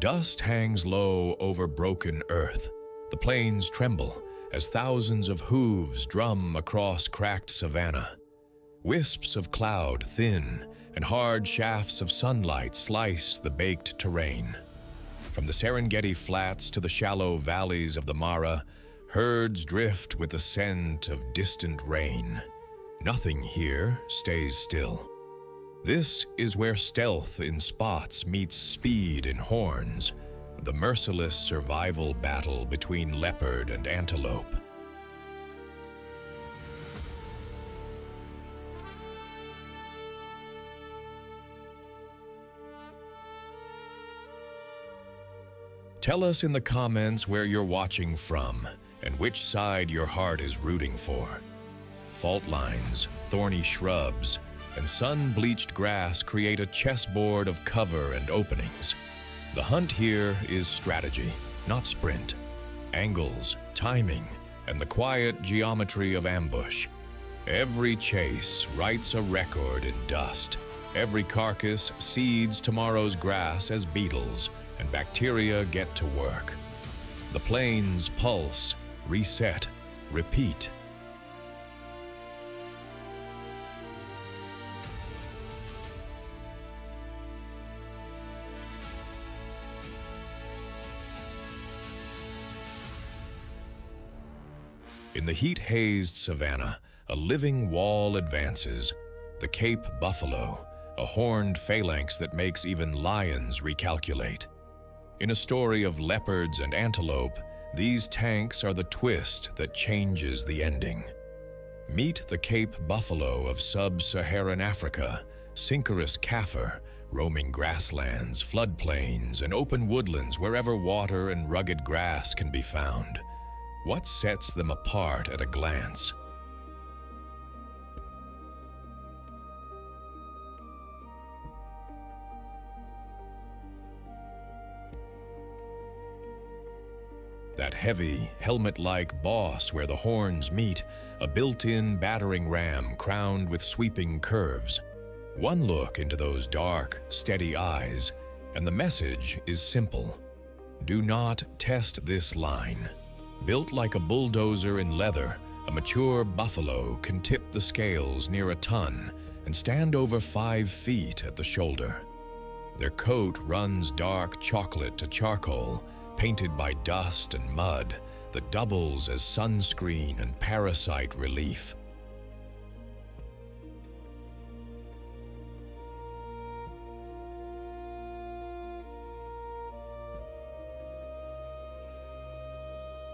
Dust hangs low over broken earth. The plains tremble as thousands of hooves drum across cracked savannah. Wisps of cloud thin, and hard shafts of sunlight slice the baked terrain. From the Serengeti flats to the shallow valleys of the Mara, herds drift with the scent of distant rain. Nothing here stays still. This is where stealth in spots meets speed in horns, the merciless survival battle between leopard and antelope. Tell us in the comments where you're watching from and which side your heart is rooting for. Fault lines, thorny shrubs, and sun-bleached grass create a chessboard of cover and openings. The hunt here is strategy, not sprint. Angles, timing, and the quiet geometry of ambush. Every chase writes a record in dust. Every carcass seeds tomorrow's grass as beetles, and bacteria get to work. The plains pulse, reset, repeat. In the heat-hazed savannah, a living wall advances, the Cape buffalo, a horned phalanx that makes even lions recalculate. In a story of leopards and antelope, these tanks are the twist that changes the ending. Meet the Cape buffalo of sub-Saharan Africa, Synchorous Kaffir, roaming grasslands, floodplains, and open woodlands wherever water and rugged grass can be found. What sets them apart at a glance? That heavy, helmet-like boss where the horns meet, a built-in battering ram crowned with sweeping curves. One look into those dark, steady eyes, and the message is simple. Do not test this line. Built like a bulldozer in leather, a mature buffalo can tip the scales near a ton and stand over 5 feet at the shoulder. Their coat runs dark chocolate to charcoal, painted by dust and mud, that doubles as sunscreen and parasite relief.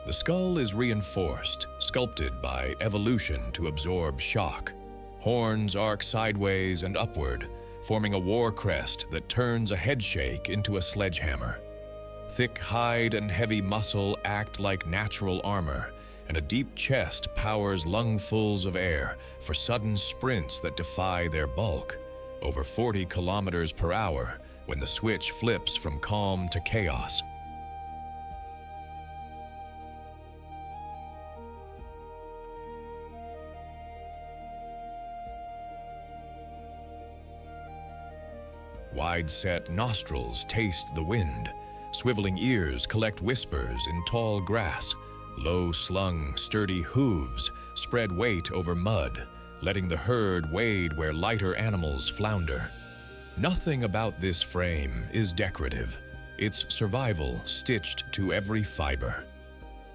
The skull is reinforced, sculpted by evolution to absorb shock. Horns arc sideways and upward, forming a war crest that turns a headshake into a sledgehammer. Thick hide and heavy muscle act like natural armor, and a deep chest powers lungfuls of air for sudden sprints that defy their bulk, over 40 kilometers per hour when the switch flips from calm to chaos. Wide-set nostrils taste the wind. Swiveling ears collect whispers in tall grass. Low-slung, sturdy hooves spread weight over mud, letting the herd wade where lighter animals flounder. Nothing about this frame is decorative. It's survival stitched to every fiber.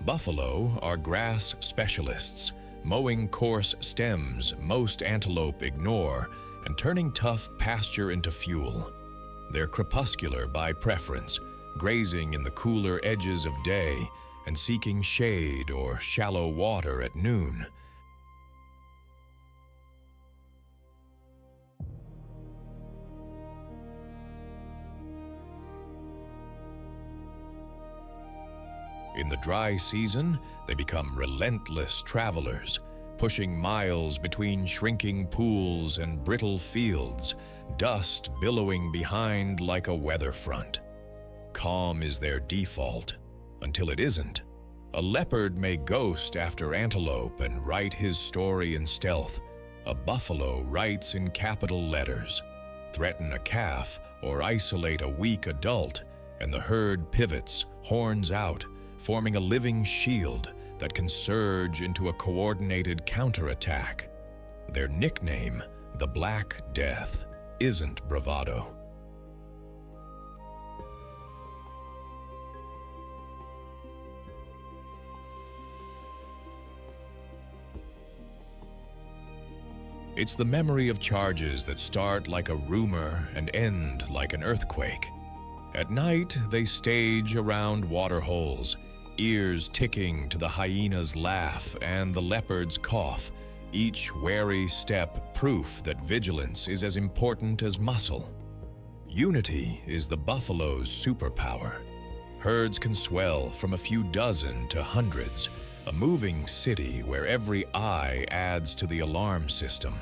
Buffalo are grass specialists, mowing coarse stems most antelope ignore and turning tough pasture into fuel. They're crepuscular by preference, grazing in the cooler edges of day and seeking shade or shallow water at noon. In the dry season, they become relentless travelers, pushing miles between shrinking pools and brittle fields, dust billowing behind like a weather front. Calm is their default, until it isn't. A leopard may ghost after antelope and write his story in stealth. A buffalo writes in capital letters, threaten a calf or isolate a weak adult, and the herd pivots, horns out, forming a living shield that can surge into a coordinated counterattack. Their nickname, the Black Death, isn't bravado. It's the memory of charges that start like a rumor and end like an earthquake. At night, they stage around water holes, ears ticking to the hyena's laugh and the leopard's cough, each wary step proof that vigilance is as important as muscle. Unity is the buffalo's superpower. Herds can swell from a few dozen to hundreds, a moving city where every eye adds to the alarm system.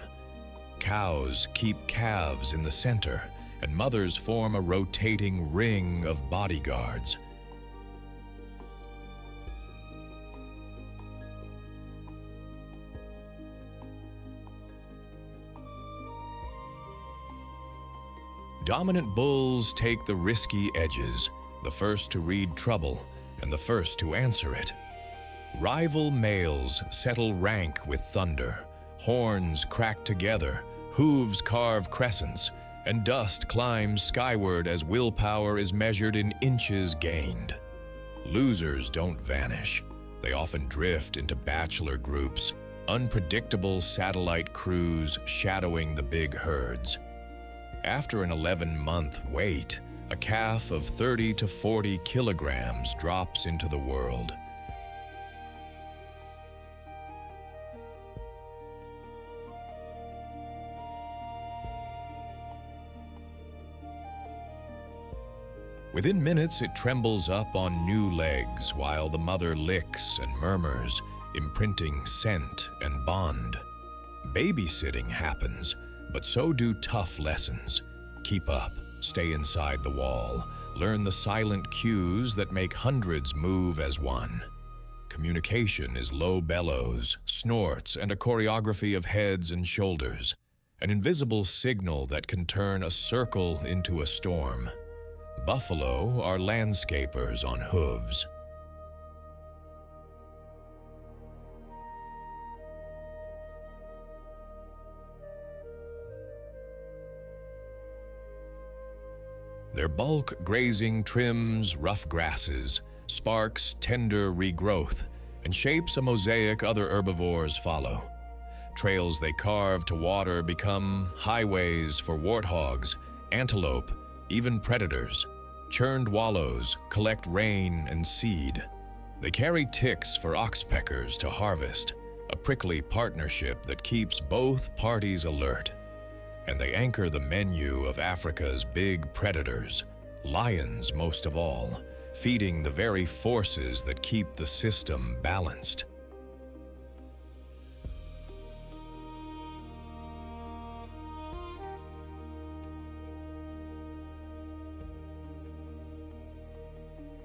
Cows keep calves in the center, and mothers form a rotating ring of bodyguards. Dominant bulls take the risky edges, the first to read trouble and the first to answer it. Rival males settle rank with thunder, horns crack together, hooves carve crescents, and dust climbs skyward as willpower is measured in inches gained. Losers don't vanish. They often drift into bachelor groups, unpredictable satellite crews shadowing the big herds. After an 11-month wait, a calf of 30 to 40 kilograms drops into the world. Within minutes, it trembles up on new legs while the mother licks and murmurs, imprinting scent and bond. Babysitting happens, but so do tough lessons. Keep up, stay inside the wall, learn the silent cues that make hundreds move as one. Communication is low bellows, snorts, and a choreography of heads and shoulders, an invisible signal that can turn a circle into a storm. Buffalo are landscapers on hooves. Their bulk grazing trims rough grasses, sparks tender regrowth, and shapes a mosaic other herbivores follow. Trails they carve to water become highways for warthogs, antelope, even predators. Churned wallows collect rain and seed. They carry ticks for oxpeckers to harvest, a prickly partnership that keeps both parties alert. And they anchor the menu of Africa's big predators, lions most of all, feeding the very forces that keep the system balanced.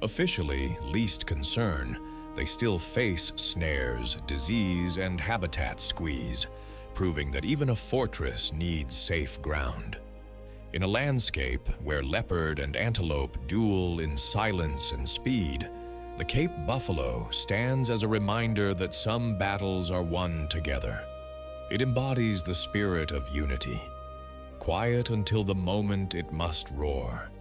Officially least concern, they still face snares, disease, and habitat squeeze, proving that even a fortress needs safe ground. In a landscape where leopard and antelope duel in silence and speed, the Cape buffalo stands as a reminder that some battles are won together. It embodies the spirit of unity, quiet until the moment it must roar.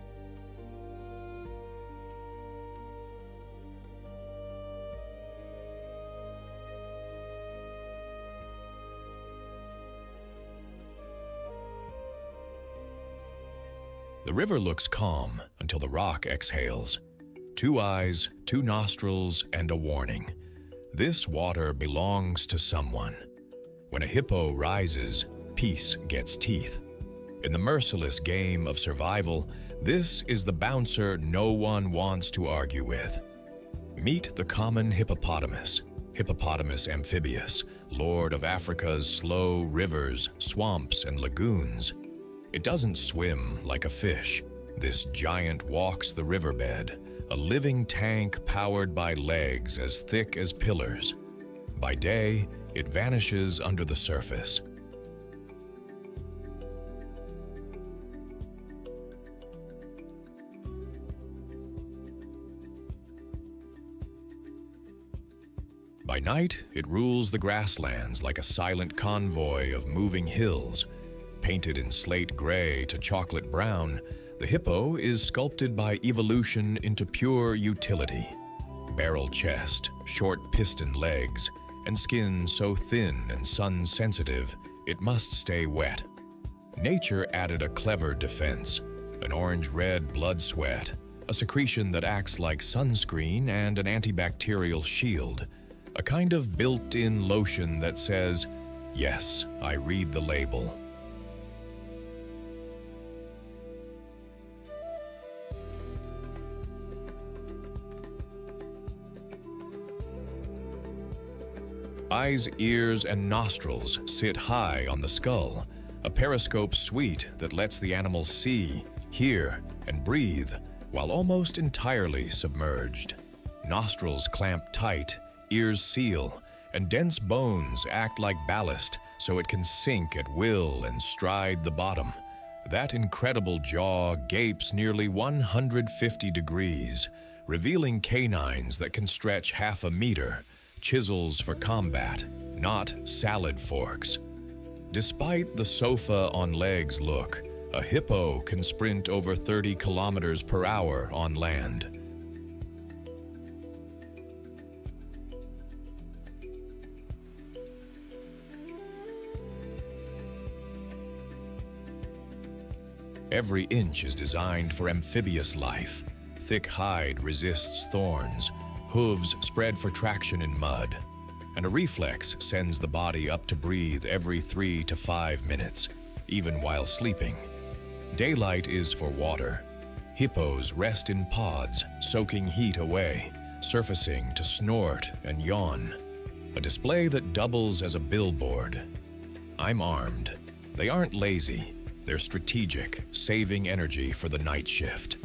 The river looks calm until the rock exhales. 2 eyes, 2 nostrils, and a warning. This water belongs to someone. When a hippo rises, peace gets teeth. In the merciless game of survival, this is the bouncer no one wants to argue with. Meet the common hippopotamus, Hippopotamus amphibius, lord of Africa's slow rivers, swamps, and lagoons. It doesn't swim like a fish. This giant walks the riverbed, a living tank powered by legs as thick as pillars. By day, it vanishes under the surface. By night, it rules the grasslands like a silent convoy of moving hills. Painted in slate gray to chocolate brown, the hippo is sculpted by evolution into pure utility. Barrel chest, short piston legs, and skin so thin and sun-sensitive, it must stay wet. Nature added a clever defense, an orange-red blood sweat, a secretion that acts like sunscreen and an antibacterial shield, a kind of built-in lotion that says, "Yes, I read the label." Eyes, ears, and nostrils sit high on the skull, a periscope suite that lets the animal see, hear, and breathe while almost entirely submerged. Nostrils clamp tight, ears seal, and dense bones act like ballast so it can sink at will and stride the bottom. That incredible jaw gapes nearly 150 degrees, revealing canines that can stretch half a meter, chisels for combat, not salad forks. Despite the sofa on legs look, a hippo can sprint over 30 kilometers per hour on land. Every inch is designed for amphibious life. Thick hide resists thorns, hooves spread for traction in mud, and a reflex sends the body up to breathe every 3 to 5 minutes, even while sleeping. Daylight is for water. Hippos rest in pods, soaking heat away, surfacing to snort and yawn. A display that doubles as a billboard. I'm armed. They aren't lazy. They're strategic, saving energy for the night shift.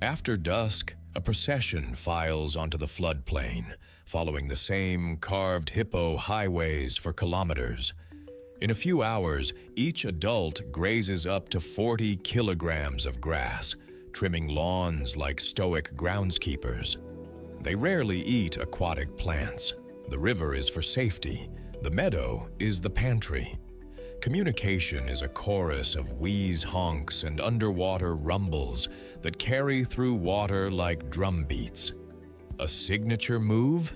After dusk, a procession files onto the floodplain, following the same carved hippo highways for kilometers. In a few hours, each adult grazes up to 40 kilograms of grass, trimming lawns like stoic groundskeepers. They rarely eat aquatic plants. The river is for safety. The meadow is the pantry. Communication is a chorus of wheeze honks and underwater rumbles that carry through water like drum beats. A signature move?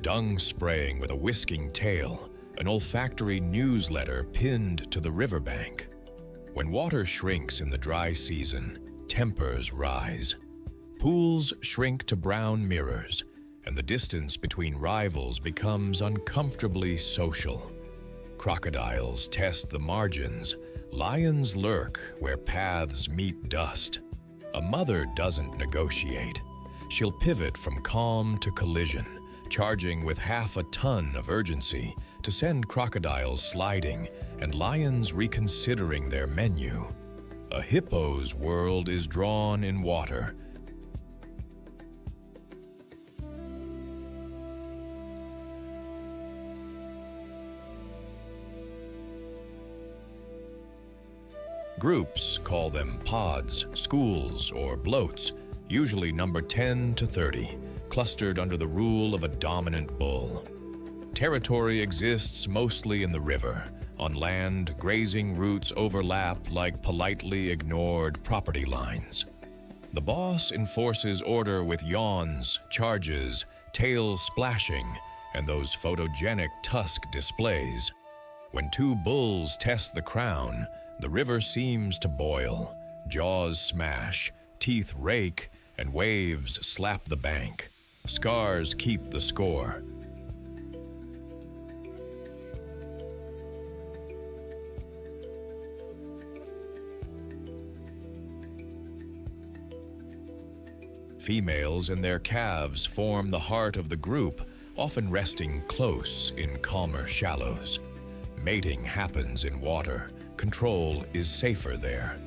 Dung spraying with a whisking tail, an olfactory newsletter pinned to the riverbank. When water shrinks in the dry season, tempers rise. Pools shrink to brown mirrors, and the distance between rivals becomes uncomfortably social. Crocodiles test the margins. Lions lurk where paths meet dust. A mother doesn't negotiate. She'll pivot from calm to collision, charging with half a ton of urgency to send crocodiles sliding and lions reconsidering their menu. A hippo's world is drawn in water. Groups, call them pods, schools, or bloats, usually number 10 to 30, clustered under the rule of a dominant bull. Territory exists mostly in the river. On land, grazing routes overlap like politely ignored property lines. The boss enforces order with yawns, charges, tails splashing, and those photogenic tusk displays. When two bulls test the crown, the river seems to boil. Jaws smash, teeth rake, and waves slap the bank. Scars keep the score. Females and their calves form the heart of the group, often resting close in calmer shallows. Mating happens in water. Control is safer there.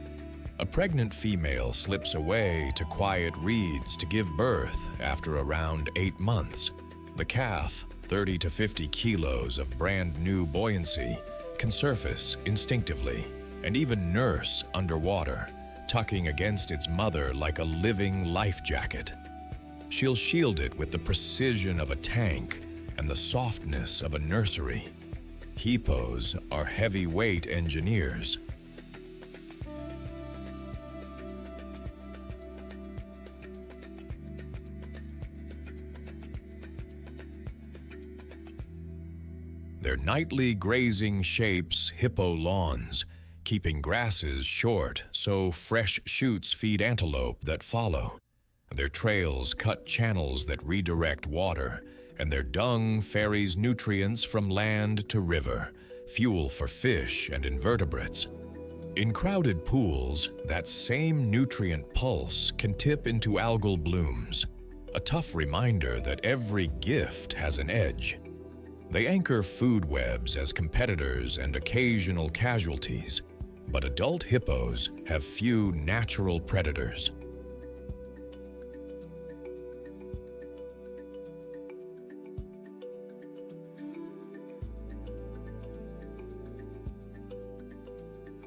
A pregnant female slips away to quiet reeds to give birth after around 8 months. The calf, 30 to 50 kilos of brand new buoyancy, can surface instinctively and even nurse underwater, tucking against its mother like a living life jacket. She'll shield it with the precision of a tank and the softness of a nursery. Hippos are heavyweight engineers. Their nightly grazing shapes hippo lawns, keeping grasses short so fresh shoots feed antelope that follow. Their trails cut channels that redirect water, and their dung ferries nutrients from land to river, fuel for fish and invertebrates. In crowded pools, that same nutrient pulse can tip into algal blooms, a tough reminder that every gift has an edge. They anchor food webs as competitors and occasional casualties, but adult hippos have few natural predators.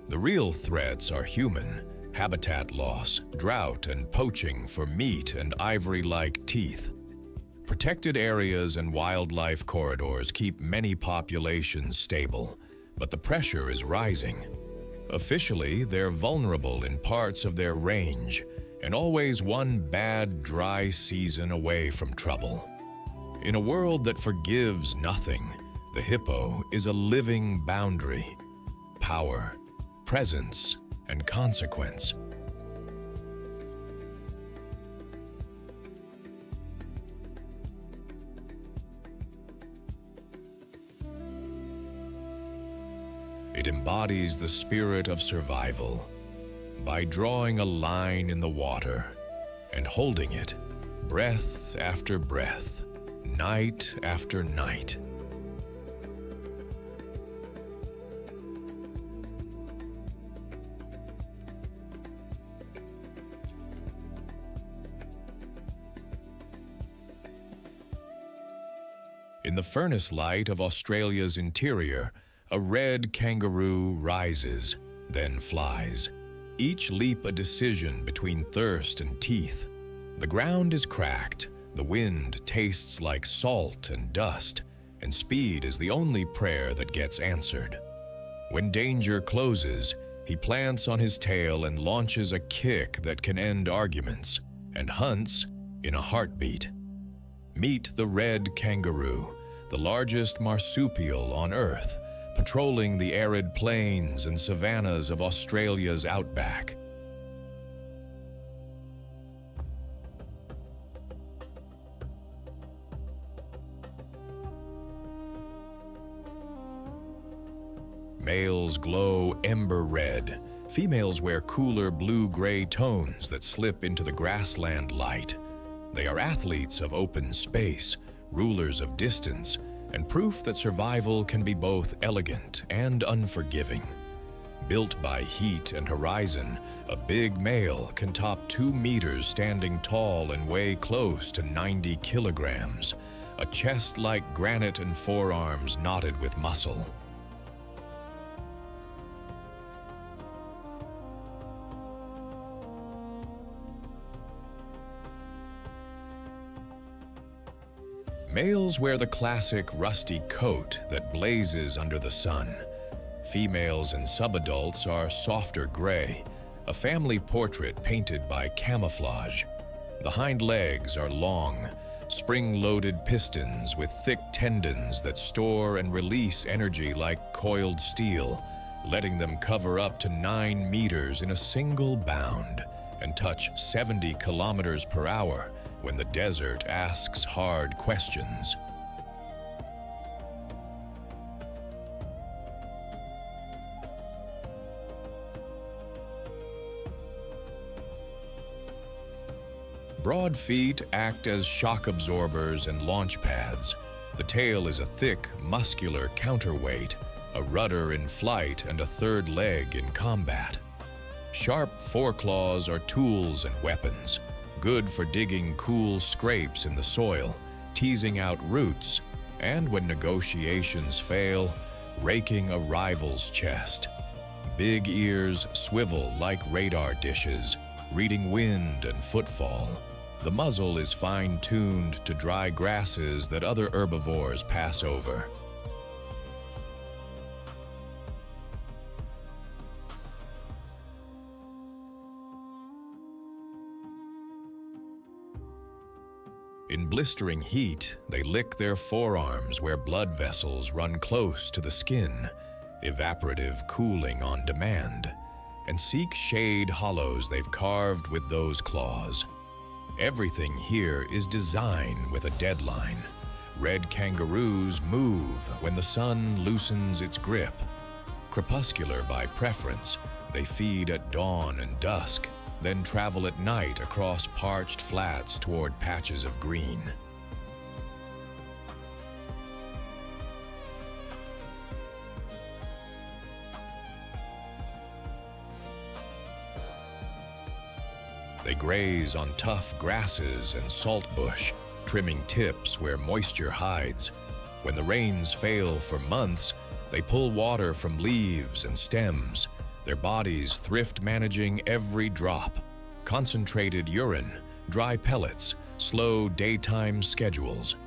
The real threats are human: habitat loss, drought, and poaching for meat and ivory-like teeth. Protected areas and wildlife corridors keep many populations stable, but the pressure is rising. Officially, they're vulnerable in parts of their range, and always one bad, dry season away from trouble. In a world that forgives nothing, the hippo is a living boundary: power, presence, and consequence. It embodies the spirit of survival by drawing a line in the water and holding it, breath after breath, night after night. In the furnace light of Australia's interior, a red kangaroo rises, then flies. Each leap a decision between thirst and teeth. The ground is cracked, the wind tastes like salt and dust, and speed is the only prayer that gets answered. When danger closes, he plants on his tail and launches a kick that can end arguments, and hunts in a heartbeat. Meet the red kangaroo, the largest marsupial on Earth, patrolling the arid plains and savannas of Australia's outback. Males glow ember red. Females wear cooler blue-gray tones that slip into the grassland light. They are athletes of open space, rulers of distance, and proof that survival can be both elegant and unforgiving. Built by heat and horizon, a big male can top 2 meters standing tall and weigh close to 90 kilograms, a chest like granite and forearms knotted with muscle. Males wear the classic rusty coat that blazes under the sun. Females and subadults are softer gray, a family portrait painted by camouflage. The hind legs are long, spring-loaded pistons with thick tendons that store and release energy like coiled steel, letting them cover up to 9 meters in a single bound and touch 70 kilometers per hour when the desert asks hard questions. Broad feet act as shock absorbers and launch pads. The tail is a thick, muscular counterweight, a rudder in flight and a third leg in combat. Sharp foreclaws are tools and weapons, good for digging cool scrapes in the soil, teasing out roots, and when negotiations fail, raking a rival's chest. Big ears swivel like radar dishes, reading wind and footfall. The muzzle is fine-tuned to dry grasses that other herbivores pass over. In blistering heat, they lick their forearms where blood vessels run close to the skin, evaporative cooling on demand, and seek shade hollows they've carved with those claws. Everything here is design with a deadline. Red kangaroos move when the sun loosens its grip. Crepuscular by preference, they feed at dawn and dusk, then travel at night across parched flats toward patches of green. They graze on tough grasses and saltbush, trimming tips where moisture hides. When the rains fail for months, they pull water from leaves and stems, their bodies thrift managing every drop. Concentrated urine, dry pellets, slow daytime schedules.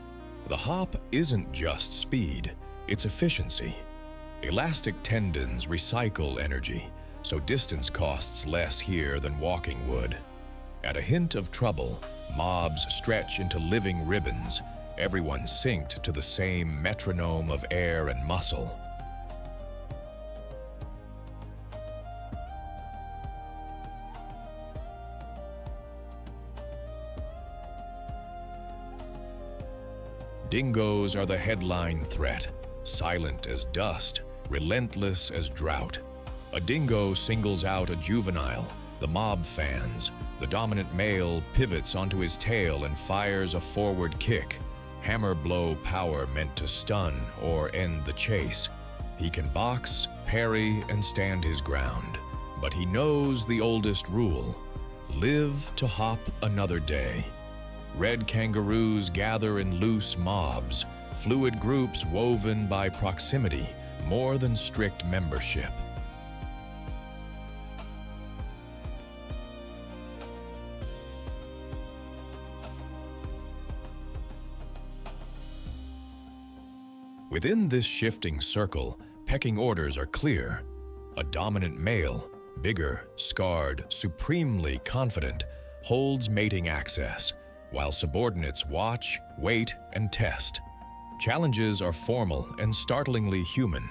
The hop isn't just speed, it's efficiency. Elastic tendons recycle energy, so distance costs less here than walking would. At a hint of trouble, mobs stretch into living ribbons, everyone synced to the same metronome of air and muscle. Dingoes are the headline threat, silent as dust, relentless as drought. A dingo singles out a juvenile, the mob fans. The dominant male pivots onto his tail and fires a forward kick, hammer blow power meant to stun or end the chase. He can box, parry, and stand his ground, but he knows the oldest rule: live to hop another day. Red kangaroos gather in loose mobs, fluid groups woven by proximity more than strict membership. Within this shifting circle, pecking orders are clear. A dominant male, bigger, scarred, supremely confident, holds mating access, while subordinates watch, wait, and test. Challenges are formal and startlingly human.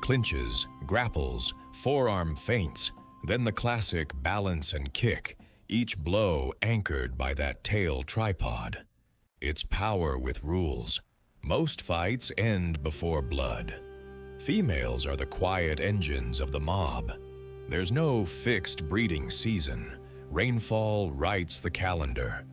Clinches, grapples, forearm feints, then the classic balance and kick, each blow anchored by that tail tripod. It's power with rules. Most fights end before blood. Females are the quiet engines of the mob. There's no fixed breeding season. Rainfall writes the calendar.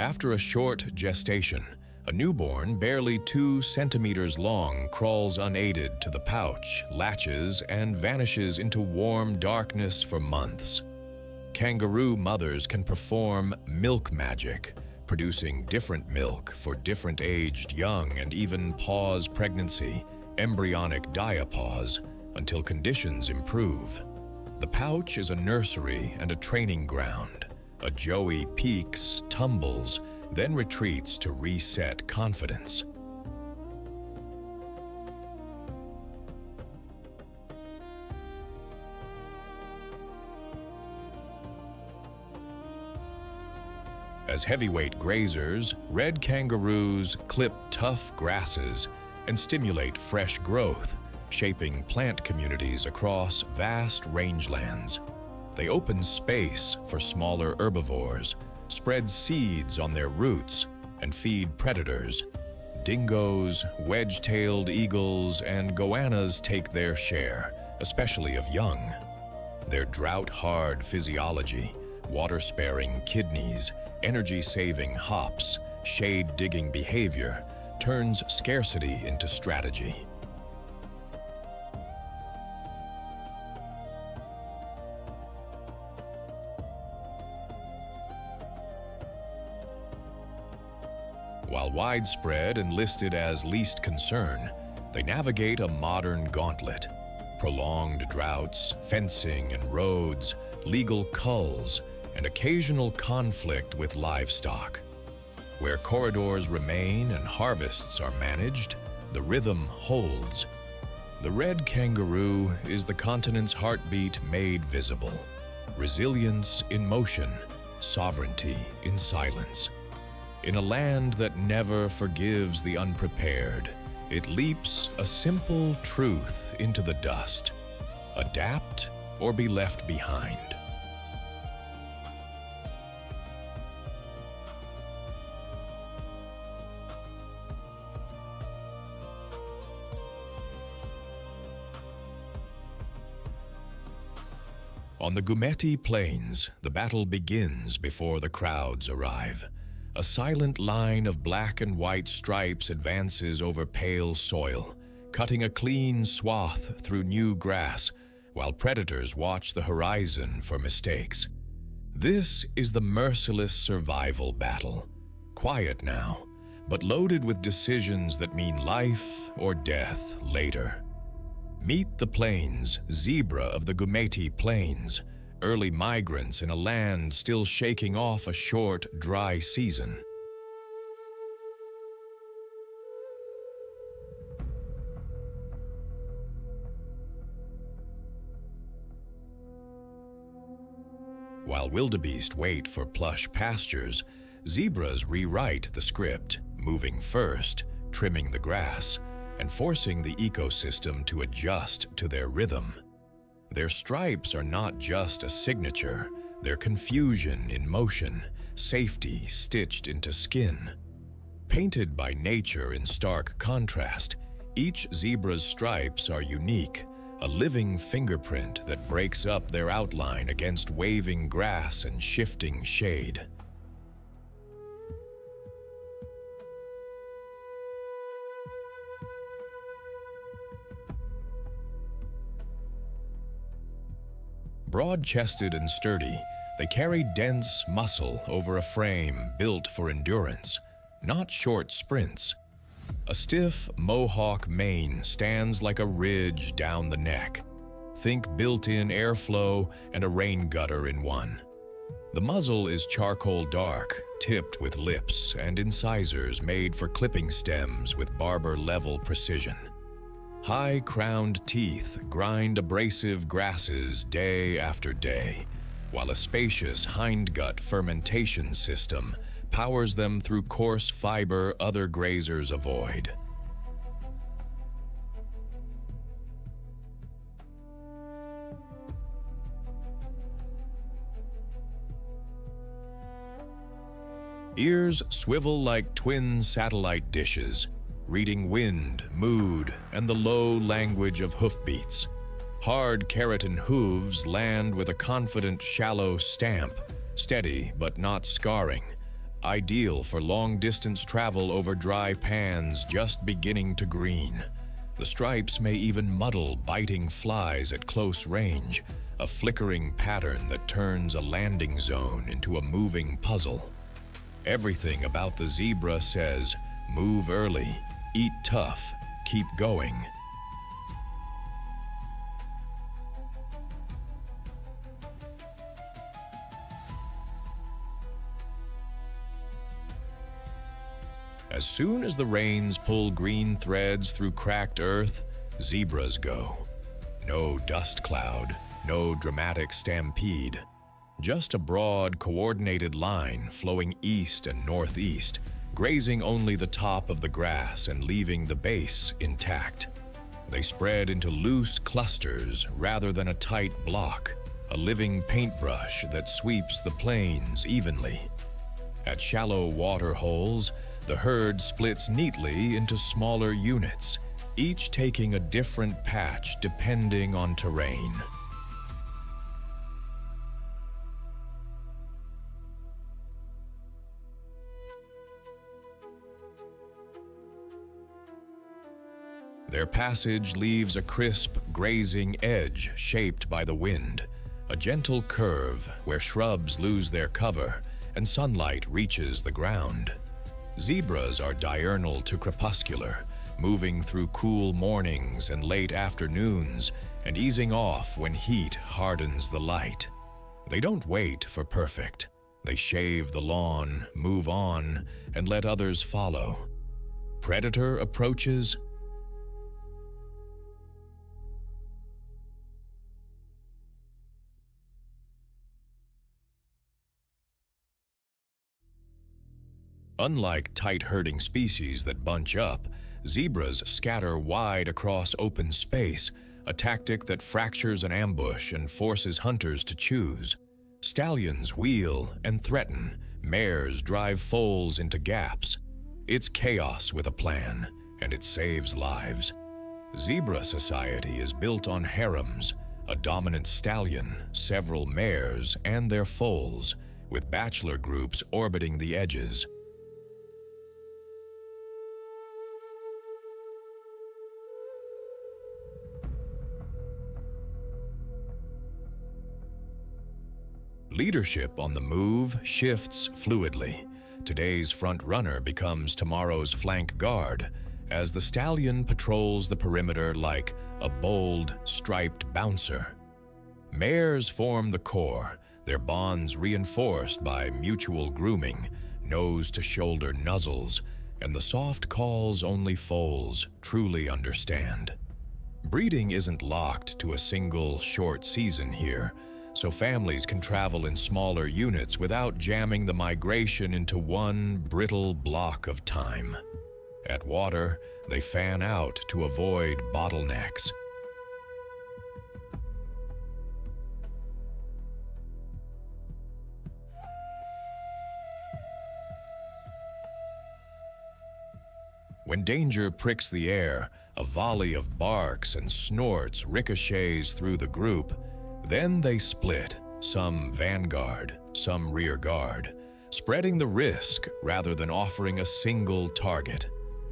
After a short gestation, a newborn barely 2 centimeters long crawls unaided to the pouch, latches, and vanishes into warm darkness for months. Kangaroo mothers can perform milk magic, producing different milk for different aged young and even pause pregnancy, embryonic diapause, until conditions improve. The pouch is a nursery and a training ground. A joey peaks, tumbles, then retreats to reset confidence. As heavyweight grazers, red kangaroos clip tough grasses and stimulate fresh growth, shaping plant communities across vast rangelands. They open space for smaller herbivores, spread seeds on their roots, and feed predators. Dingoes, wedge-tailed eagles, and goannas take their share, especially of young. Their drought-hard physiology, water-sparing kidneys, energy-saving hops, shade-digging behavior turns scarcity into strategy. While widespread and listed as least concern, they navigate a modern gauntlet. Prolonged droughts, fencing and roads, legal culls, and occasional conflict with livestock. Where corridors remain and harvests are managed, the rhythm holds. The red kangaroo is the continent's heartbeat made visible. Resilience in motion, sovereignty in silence. In a land that never forgives the unprepared, it leaps a simple truth into the dust: adapt or be left behind. On the Gumeti Plains, the battle begins before the crowds arrive. A silent line of black and white stripes advances over pale soil, cutting a clean swath through new grass, while predators watch the horizon for mistakes. This is the merciless survival battle. Quiet now, but loaded with decisions that mean life or death later. Meet the plains, zebra of the Gumeti Plains, early migrants in a land still shaking off a short, dry season. While wildebeest wait for plush pastures, zebras rewrite the script, moving first, trimming the grass, and forcing the ecosystem to adjust to their rhythm. Their stripes are not just a signature, they're confusion in motion, safety stitched into skin. Painted by nature in stark contrast, each zebra's stripes are unique, a living fingerprint that breaks up their outline against waving grass and shifting shade. Broad-chested and sturdy, they carry dense muscle over a frame built for endurance, not short sprints. A stiff mohawk mane stands like a ridge down the neck. Think built-in airflow and a rain gutter in one. The muzzle is charcoal dark, tipped with lips and incisors made for clipping stems with barber-level precision. High-crowned teeth grind abrasive grasses day after day, while a spacious hindgut fermentation system powers them through coarse fiber other grazers avoid. Ears swivel like twin satellite dishes, reading wind, mood, and the low language of hoofbeats. Hard keratin hooves land with a confident, shallow stamp, steady but not scarring, ideal for long-distance travel over dry pans just beginning to green. The stripes may even muddle biting flies at close range, a flickering pattern that turns a landing zone into a moving puzzle. Everything about the zebra says, move early, eat tough, keep going. As soon as the rains pull green threads through cracked earth, zebras go. No dust cloud, no dramatic stampede. Just a broad, coordinated line flowing east and northeast, grazing only the top of the grass and leaving the base intact. They spread into loose clusters rather than a tight block, a living paintbrush that sweeps the plains evenly. At shallow water holes, the herd splits neatly into smaller units, each taking a different patch depending on terrain. Their passage leaves a crisp, grazing edge shaped by the wind, a gentle curve where shrubs lose their cover and sunlight reaches the ground. Zebras are diurnal to crepuscular, moving through cool mornings and late afternoons and easing off when heat hardens the light. They don't wait for perfect. They shave the lawn, move on, and let others follow. Predator approaches. Unlike tight herding species that bunch up, zebras scatter wide across open space, a tactic that fractures an ambush and forces hunters to choose. Stallions wheel and threaten, mares drive foals into gaps. It's chaos with a plan, and it saves lives. Zebra society is built on harems, a dominant stallion, several mares, and their foals, with bachelor groups orbiting the edges. Leadership on the move shifts fluidly. Today's front runner becomes tomorrow's flank guard, as the stallion patrols the perimeter like a bold, striped bouncer. Mares form the core, their bonds reinforced by mutual grooming, nose-to-shoulder nuzzles, and the soft calls only foals truly understand. Breeding isn't locked to a single, short season here, so families can travel in smaller units without jamming the migration into one brittle block of time. At water, they fan out to avoid bottlenecks. When danger pricks the air, a volley of barks and snorts ricochets through the group. Then they split, some vanguard, some rear guard, spreading the risk rather than offering a single target.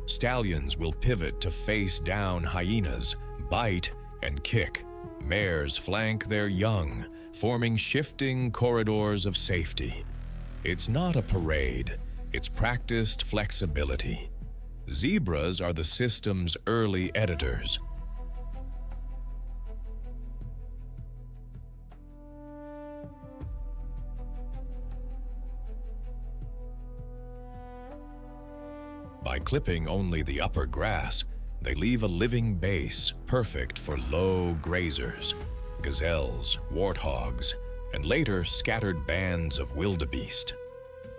Stallions will pivot to face down hyenas, bite and kick. Mares flank their young, forming shifting corridors of safety. It's not a parade, it's practiced flexibility. Zebras are the system's early editors. By clipping only the upper grass, they leave a living base perfect for low grazers, gazelles, warthogs, and later scattered bands of wildebeest.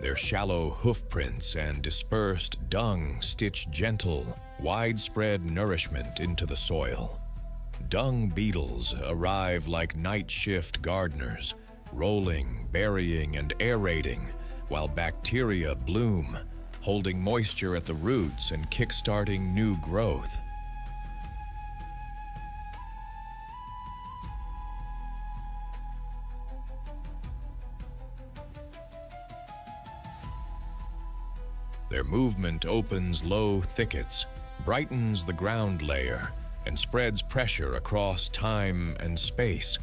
Their shallow hoofprints and dispersed dung stitch gentle, widespread nourishment into the soil. Dung beetles arrive like night shift gardeners, rolling, burying, and aerating, while bacteria bloom, holding moisture at the roots and kickstarting new growth. Their movement opens low thickets, brightens the ground layer, and spreads pressure across time and space.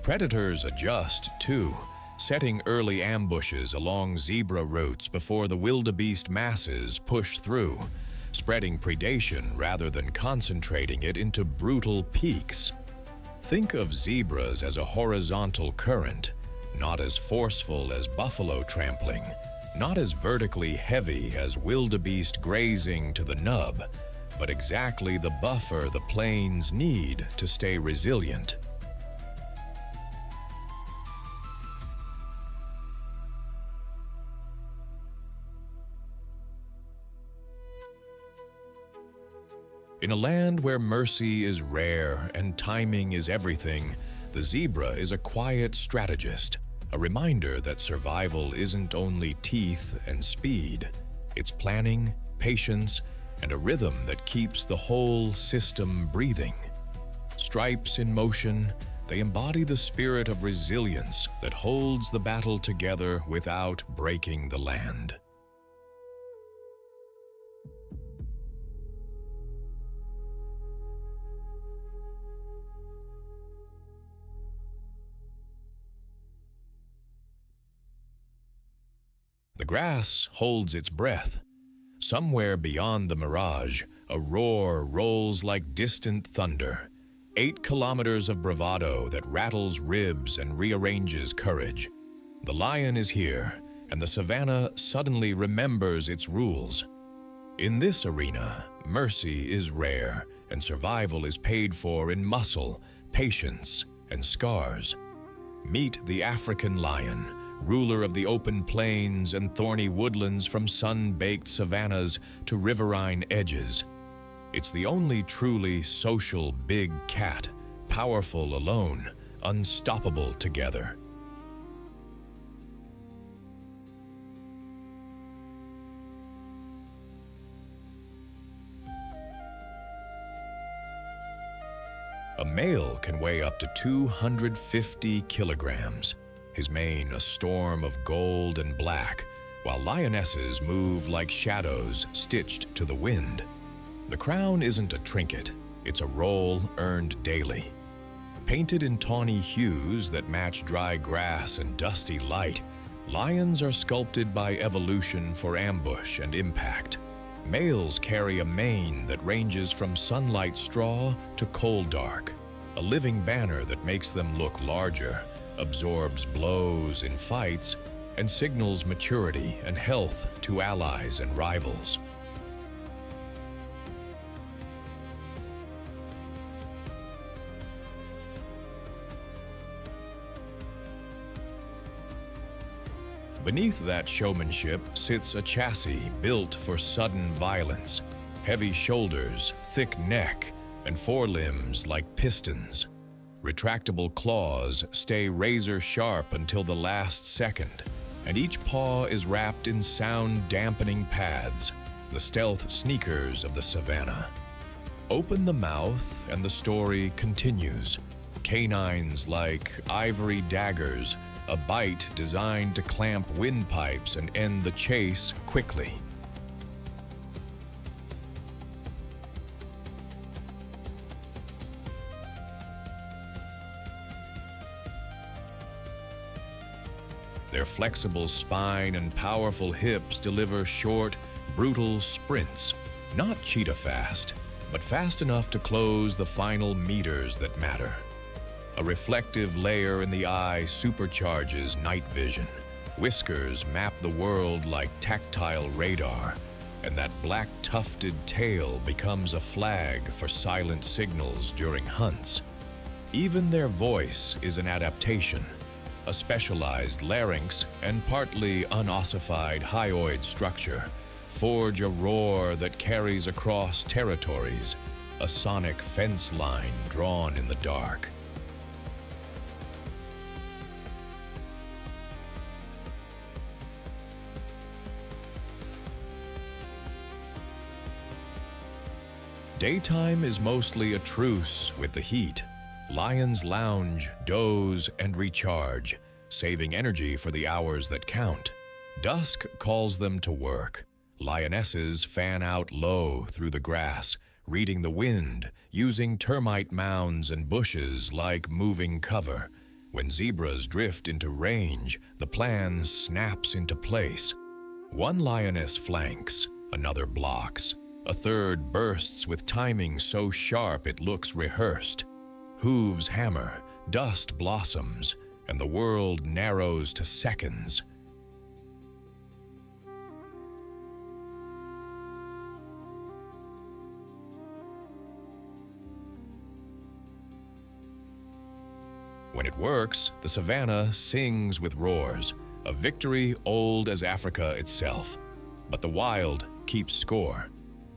Predators adjust, too, setting early ambushes along zebra routes before the wildebeest masses push through, spreading predation rather than concentrating it into brutal peaks. Think of zebras as a horizontal current, not as forceful as buffalo trampling, not as vertically heavy as wildebeest grazing to the nub, but exactly the buffer the plains need to stay resilient. In a land where mercy is rare and timing is everything, the zebra is a quiet strategist, a reminder that survival isn't only teeth and speed. It's planning, patience, and a rhythm that keeps the whole system breathing. Stripes in motion, they embody the spirit of resilience that holds the battle together without breaking the land. The grass holds its breath. Somewhere beyond the mirage, a roar rolls like distant thunder. 8 kilometers of bravado that rattles ribs and rearranges courage. The lion is here, and the savannah suddenly remembers its rules. In this arena, mercy is rare, and survival is paid for in muscle, patience, and scars. Meet the African lion, ruler of the open plains and thorny woodlands from sun-baked savannas to riverine edges. It's the only truly social big cat, powerful alone, unstoppable together. A male can weigh up to 250 kilograms. His mane a storm of gold and black, while lionesses move like shadows stitched to the wind. The crown isn't a trinket, it's a role earned daily. Painted in tawny hues that match dry grass and dusty light, lions are sculpted by evolution for ambush and impact. Males carry a mane that ranges from sunlight straw to coal dark, a living banner that makes them look larger, absorbs blows in fights, and signals maturity and health to allies and rivals. Beneath that showmanship sits a chassis built for sudden violence. Heavy shoulders, thick neck, and forelimbs like pistons. Retractable claws stay razor-sharp until the last second, and each paw is wrapped in sound-dampening pads, the stealth sneakers of the savannah. Open the mouth and the story continues. Canines like ivory daggers, a bite designed to clamp windpipes and end the chase quickly. Their flexible spine and powerful hips deliver short, brutal sprints, not cheetah fast, but fast enough to close the final meters that matter. A reflective layer in the eye supercharges night vision. Whiskers map the world like tactile radar, and that black tufted tail becomes a flag for silent signals during hunts. Even their voice is an adaptation. A specialized larynx and partly unossified hyoid structure forge a roar that carries across territories, a sonic fence line drawn in the dark. Daytime is mostly a truce with the heat. Lions lounge, doze, and recharge, saving energy for the hours that count. Dusk calls them to work. Lionesses fan out low through the grass, reading the wind, using termite mounds and bushes like moving cover. When zebras drift into range, the plan snaps into place. One lioness flanks, another blocks. A third bursts with timing so sharp it looks rehearsed. Hooves hammer, dust blossoms, and the world narrows to seconds. When it works, the savannah sings with roars, a victory old as Africa itself. But the wild keeps score.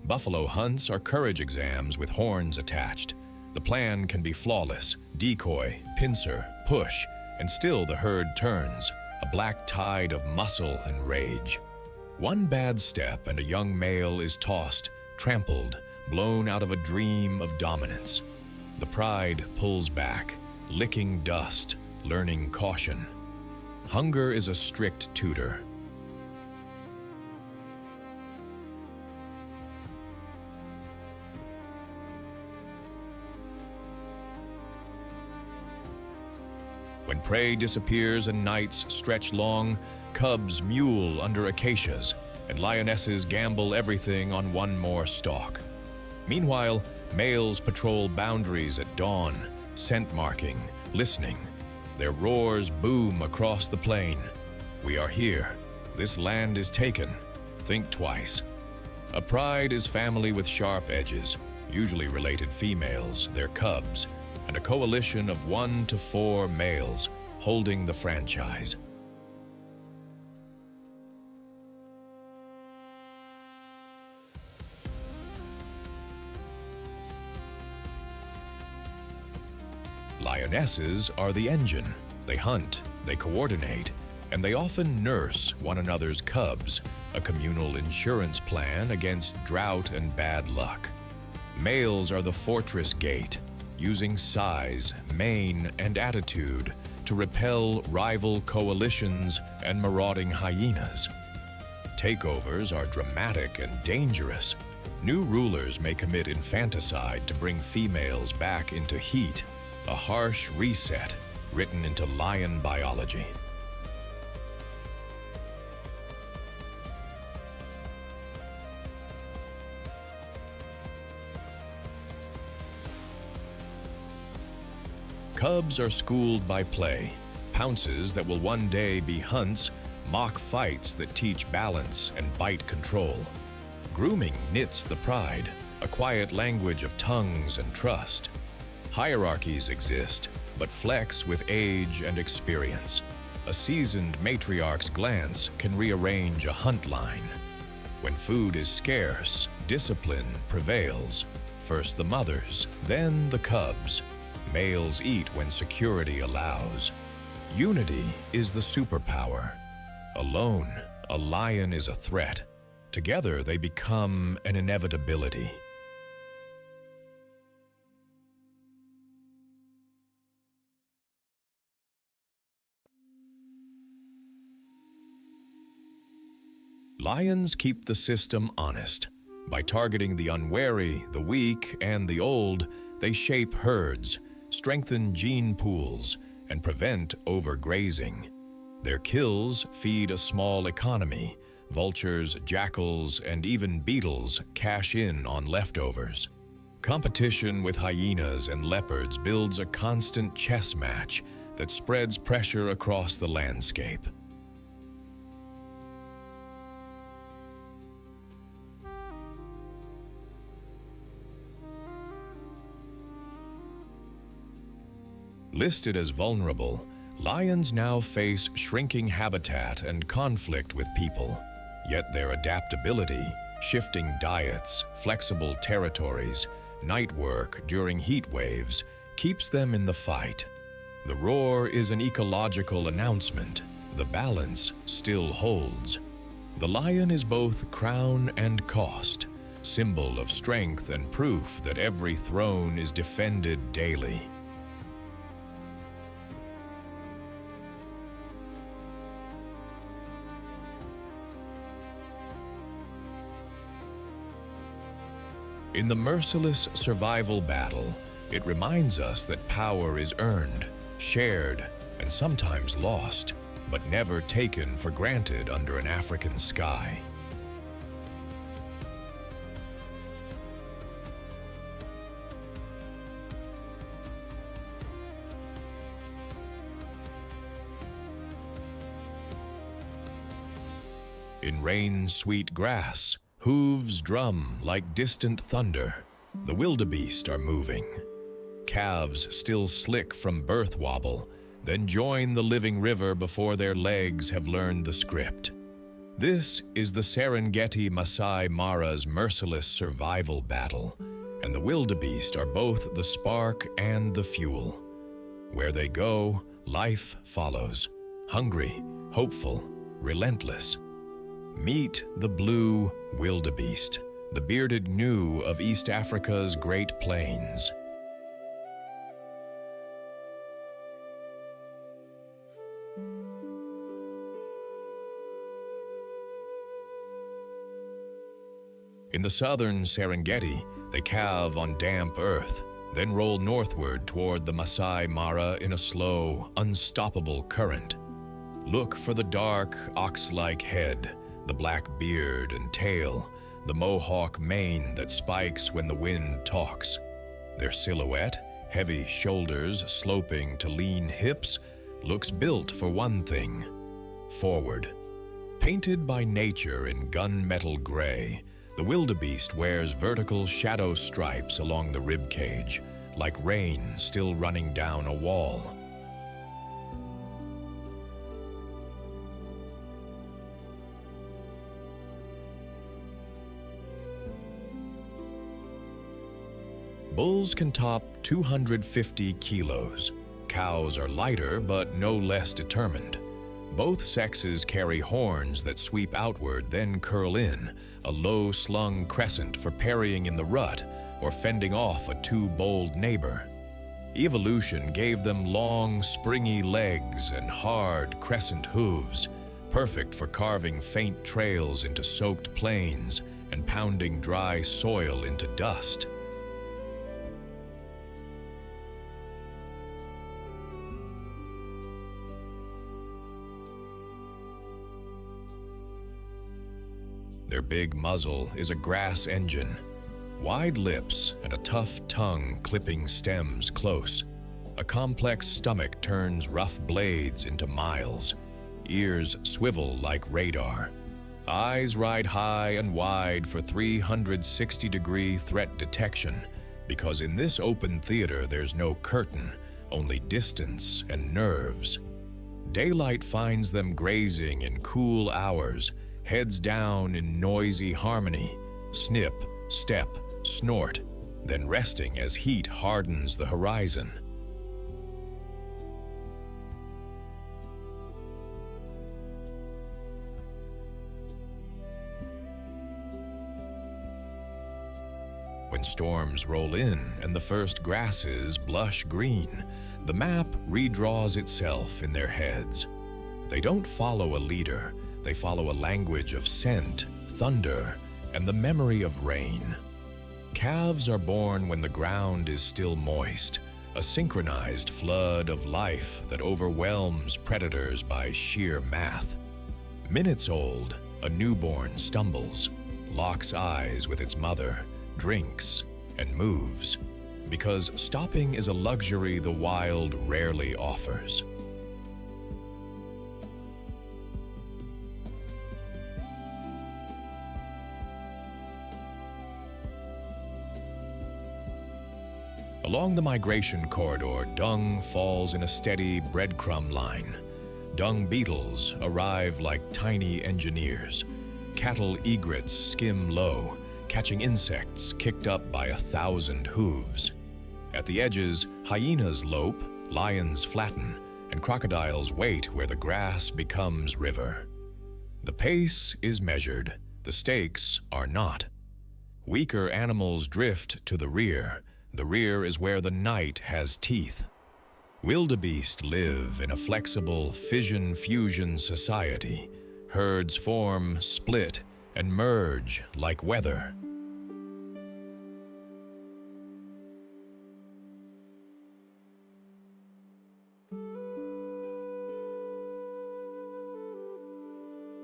Buffalo hunts are courage exams with horns attached. The plan can be flawless, decoy, pincer, push, and still the herd turns, a black tide of muscle and rage. One bad step and a young male is tossed, trampled, blown out of a dream of dominance. The pride pulls back, licking dust, learning caution. Hunger is a strict tutor. When prey disappears and nights stretch long, Cubs mule under acacias, and lionesses gamble everything on one more stalk. Meanwhile, males patrol boundaries at dawn, scent marking, listening. Their roars boom across the plain. We are here. This land is taken. Think twice. A pride is family with sharp edges, usually related females, their cubs, and a coalition of 1 to 4 males holding the franchise. Lionesses are the engine. They hunt, they coordinate, and they often nurse one another's cubs, a communal insurance plan against drought and bad luck. Males are the fortress gate, using size, mane, and attitude to repel rival coalitions and marauding hyenas. Takeovers are dramatic and dangerous. New rulers may commit infanticide to bring females back into heat, a harsh reset written into lion biology. Cubs are schooled by play, pounces that will one day be hunts, mock fights that teach balance and bite control. Grooming knits the pride, a quiet language of tongues and trust. Hierarchies exist, but flex with age and experience. A seasoned matriarch's glance can rearrange a hunt line. When food is scarce, discipline prevails. First the mothers, then the cubs. Males eat when security allows. Unity is the superpower. Alone, a lion is a threat. Together, they become an inevitability. Lions keep the system honest. By targeting the unwary, the weak, and the old, they shape herds, strengthen gene pools, and prevent overgrazing. Their kills feed a small economy. Vultures, jackals, and even beetles cash in on leftovers. Competition with hyenas and leopards builds a constant chess match that spreads pressure across the landscape. Listed as vulnerable, lions now face shrinking habitat and conflict with people. Yet their adaptability, shifting diets, flexible territories, night work during heat waves, keeps them in the fight. The roar is an ecological announcement. The balance still holds. The lion is both crown and cost, symbol of strength and proof that every throne is defended daily. In the merciless survival battle, it reminds us that power is earned, shared, and sometimes lost, but never taken for granted under an African sky. In rain-sweet grass, hooves drum like distant thunder. The wildebeest are moving. Calves still slick from birth wobble, then join the living river before their legs have learned the script. This is the Serengeti Masai Mara's merciless survival battle, and the wildebeest are both the spark and the fuel. Where they go, life follows, hungry, hopeful, relentless. Meet the blue wildebeest, the bearded gnu of East Africa's Great Plains. In the southern Serengeti, they calve on damp earth, then roll northward toward the Masai Mara in a slow, unstoppable current. Look for the dark, ox-like head, the black beard and tail, the mohawk mane that spikes when the wind talks. Their silhouette, heavy shoulders sloping to lean hips, looks built for one thing: forward. Painted by nature in gunmetal gray, the wildebeest wears vertical shadow stripes along the rib cage, like rain still running down a wall. Bulls can top 250 kilos. Cows are lighter but no less determined. Both sexes carry horns that sweep outward, then curl in, a low-slung crescent for parrying in the rut or fending off a too bold neighbor. Evolution gave them long, springy legs and hard, crescent hooves, perfect for carving faint trails into soaked plains and pounding dry soil into dust. Their big muzzle is a grass engine, wide lips and a tough tongue clipping stems close. A complex stomach turns rough blades into miles. Ears swivel like radar. Eyes ride high and wide for 360-degree threat detection, because in this open theater there's no curtain, only distance and nerves. Daylight finds them grazing in cool hours, heads down in noisy harmony, snip, step, snort, then resting as heat hardens the horizon. When storms roll in and the first grasses blush green, the map redraws itself in their heads. They don't follow a leader. They follow a language of scent, thunder, and the memory of rain. Calves are born when the ground is still moist, a synchronized flood of life that overwhelms predators by sheer math. Minutes old, a newborn stumbles, locks eyes with its mother, drinks, and moves, because stopping is a luxury the wild rarely offers. Along the migration corridor, dung falls in a steady breadcrumb line. Dung beetles arrive like tiny engineers. Cattle egrets skim low, catching insects kicked up by 1,000 hooves. At the edges, hyenas lope, lions flatten, and crocodiles wait where the grass becomes river. The pace is measured, the stakes are not. Weaker animals drift to the rear. The rear is where the night has teeth. Wildebeest live in a flexible fission-fusion society. Herds form, split, and merge like weather.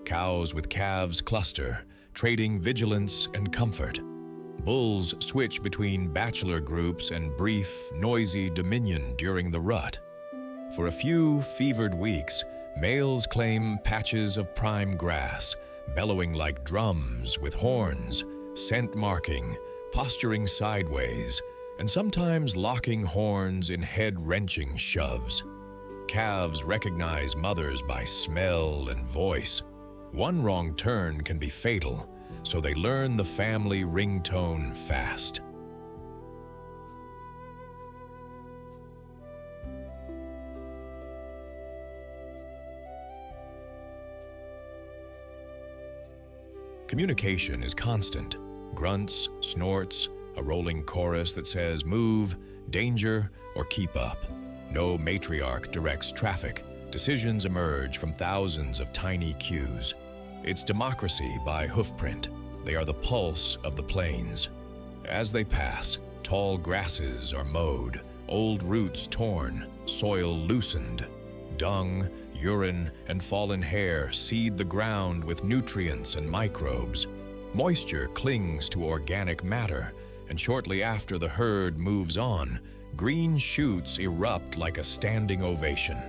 Cows with calves cluster, trading vigilance and comfort. Bulls switch between bachelor groups and brief, noisy dominion during the rut. For a few fevered weeks, males claim patches of prime grass, bellowing like drums with horns, scent marking, posturing sideways, and sometimes locking horns in head-wrenching shoves. Calves recognize mothers by smell and voice. One wrong turn can be fatal, so they learn the family ringtone fast. Communication is constant. Grunts, snorts, a rolling chorus that says move, danger, or keep up. No matriarch directs traffic. Decisions emerge from thousands of tiny cues. It's democracy by hoofprint. They are the pulse of the plains. As they pass, tall grasses are mowed, old roots torn, soil loosened. dung, urine, and fallen hair seed the ground with nutrients and microbes. Moisture clings to organic matter, and shortly after the herd moves on, green shoots erupt like a standing ovation.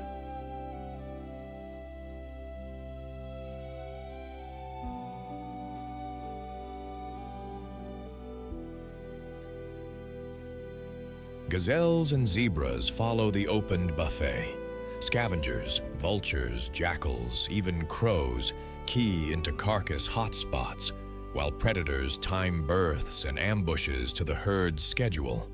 Gazelles and zebras follow the opened buffet. Scavengers, vultures, jackals, even crows key into carcass hotspots, while predators time births and ambushes to the herd's schedule.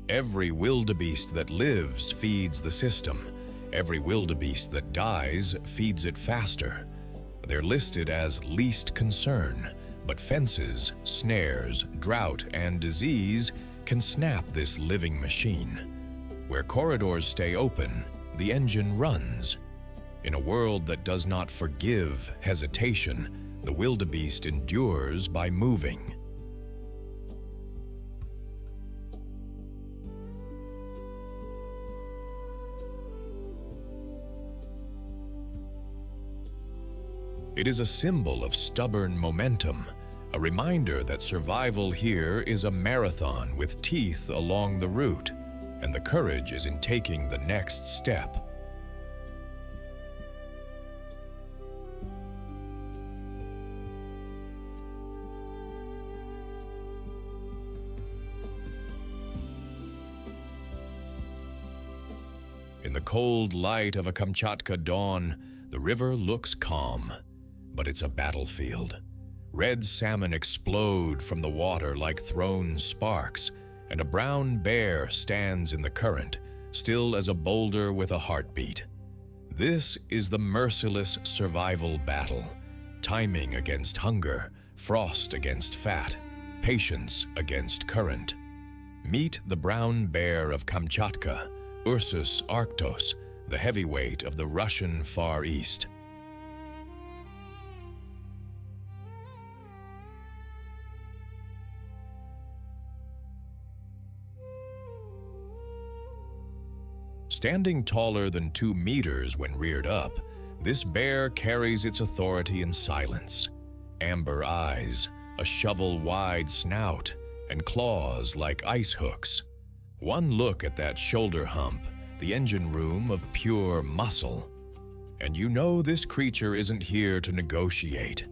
Every wildebeest that lives feeds the system. Every wildebeest that dies feeds it faster. They're listed as least concern, but fences, snares, drought, and disease can snap this living machine. Where corridors stay open, the engine runs. In a world that does not forgive hesitation, the wildebeest endures by moving. It is a symbol of stubborn momentum, a reminder that survival here is a marathon with teeth along the route, and the courage is in taking the next step. In the cold light of a Kamchatka dawn, the river looks calm, but it's a battlefield. Red salmon explode from the water like thrown sparks, and a brown bear stands in the current, still as a boulder with a heartbeat. This is the merciless survival battle, timing against hunger, frost against fat, patience against current. Meet the brown bear of Kamchatka, Ursus arctos, the heavyweight of the Russian Far East. Standing taller than 2 meters when reared up, this bear carries its authority in silence. Amber eyes, a shovel-wide snout, and claws like ice hooks. One look at that shoulder hump, the engine room of pure muscle, and you know this creature isn't here to negotiate.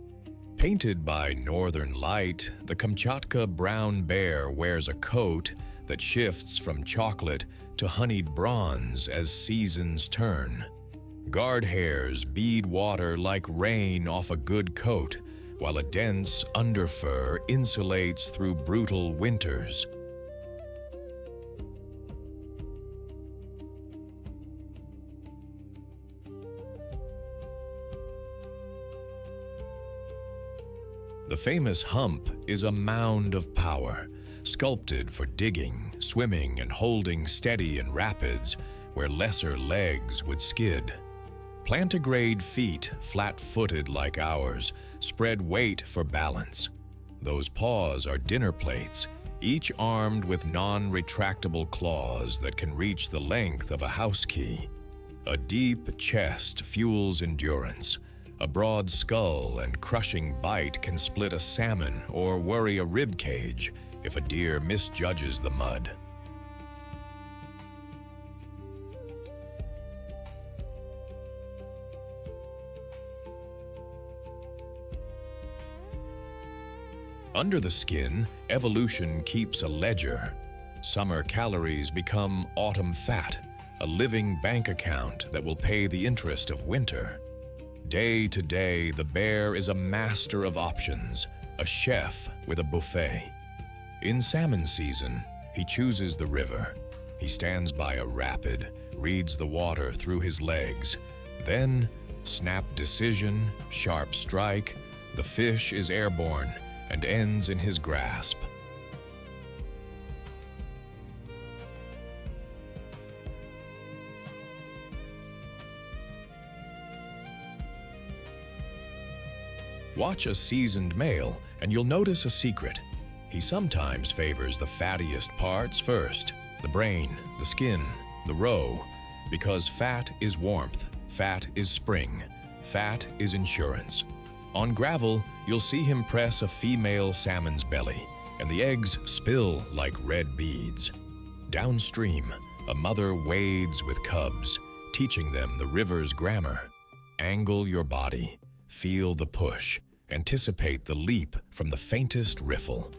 Painted by northern light, the Kamchatka brown bear wears a coat that shifts from chocolate to honeyed bronze as seasons turn. Guard hairs bead water like rain off a good coat, while a dense underfur insulates through brutal winters. The famous hump is a mound of power, sculpted for digging, swimming, and holding steady in rapids where lesser legs would skid. Plantigrade feet, flat-footed like ours, spread weight for balance. Those paws are dinner plates, each armed with non-retractable claws that can reach the length of a house key. A deep chest fuels endurance. A broad skull and crushing bite can split a salmon or worry a rib cage if a deer misjudges the mud. Under the skin, evolution keeps a ledger. Summer calories become autumn fat, a living bank account that will pay the interest of winter. Day to day, the bear is a master of options, a chef with a buffet. In salmon season, he chooses the river. He stands by a rapid, reads the water through his legs. Then, snap decision, sharp strike, the fish is airborne and ends in his grasp. Watch a seasoned male and you'll notice a secret. He sometimes favors the fattiest parts first, the brain, the skin, the roe, because fat is warmth, fat is spring, fat is insurance. On gravel, you'll see him press a female salmon's belly, and the eggs spill like red beads. Downstream, a mother wades with cubs, teaching them the river's grammar. Angle your body, feel the push, anticipate the leap from the faintest riffle.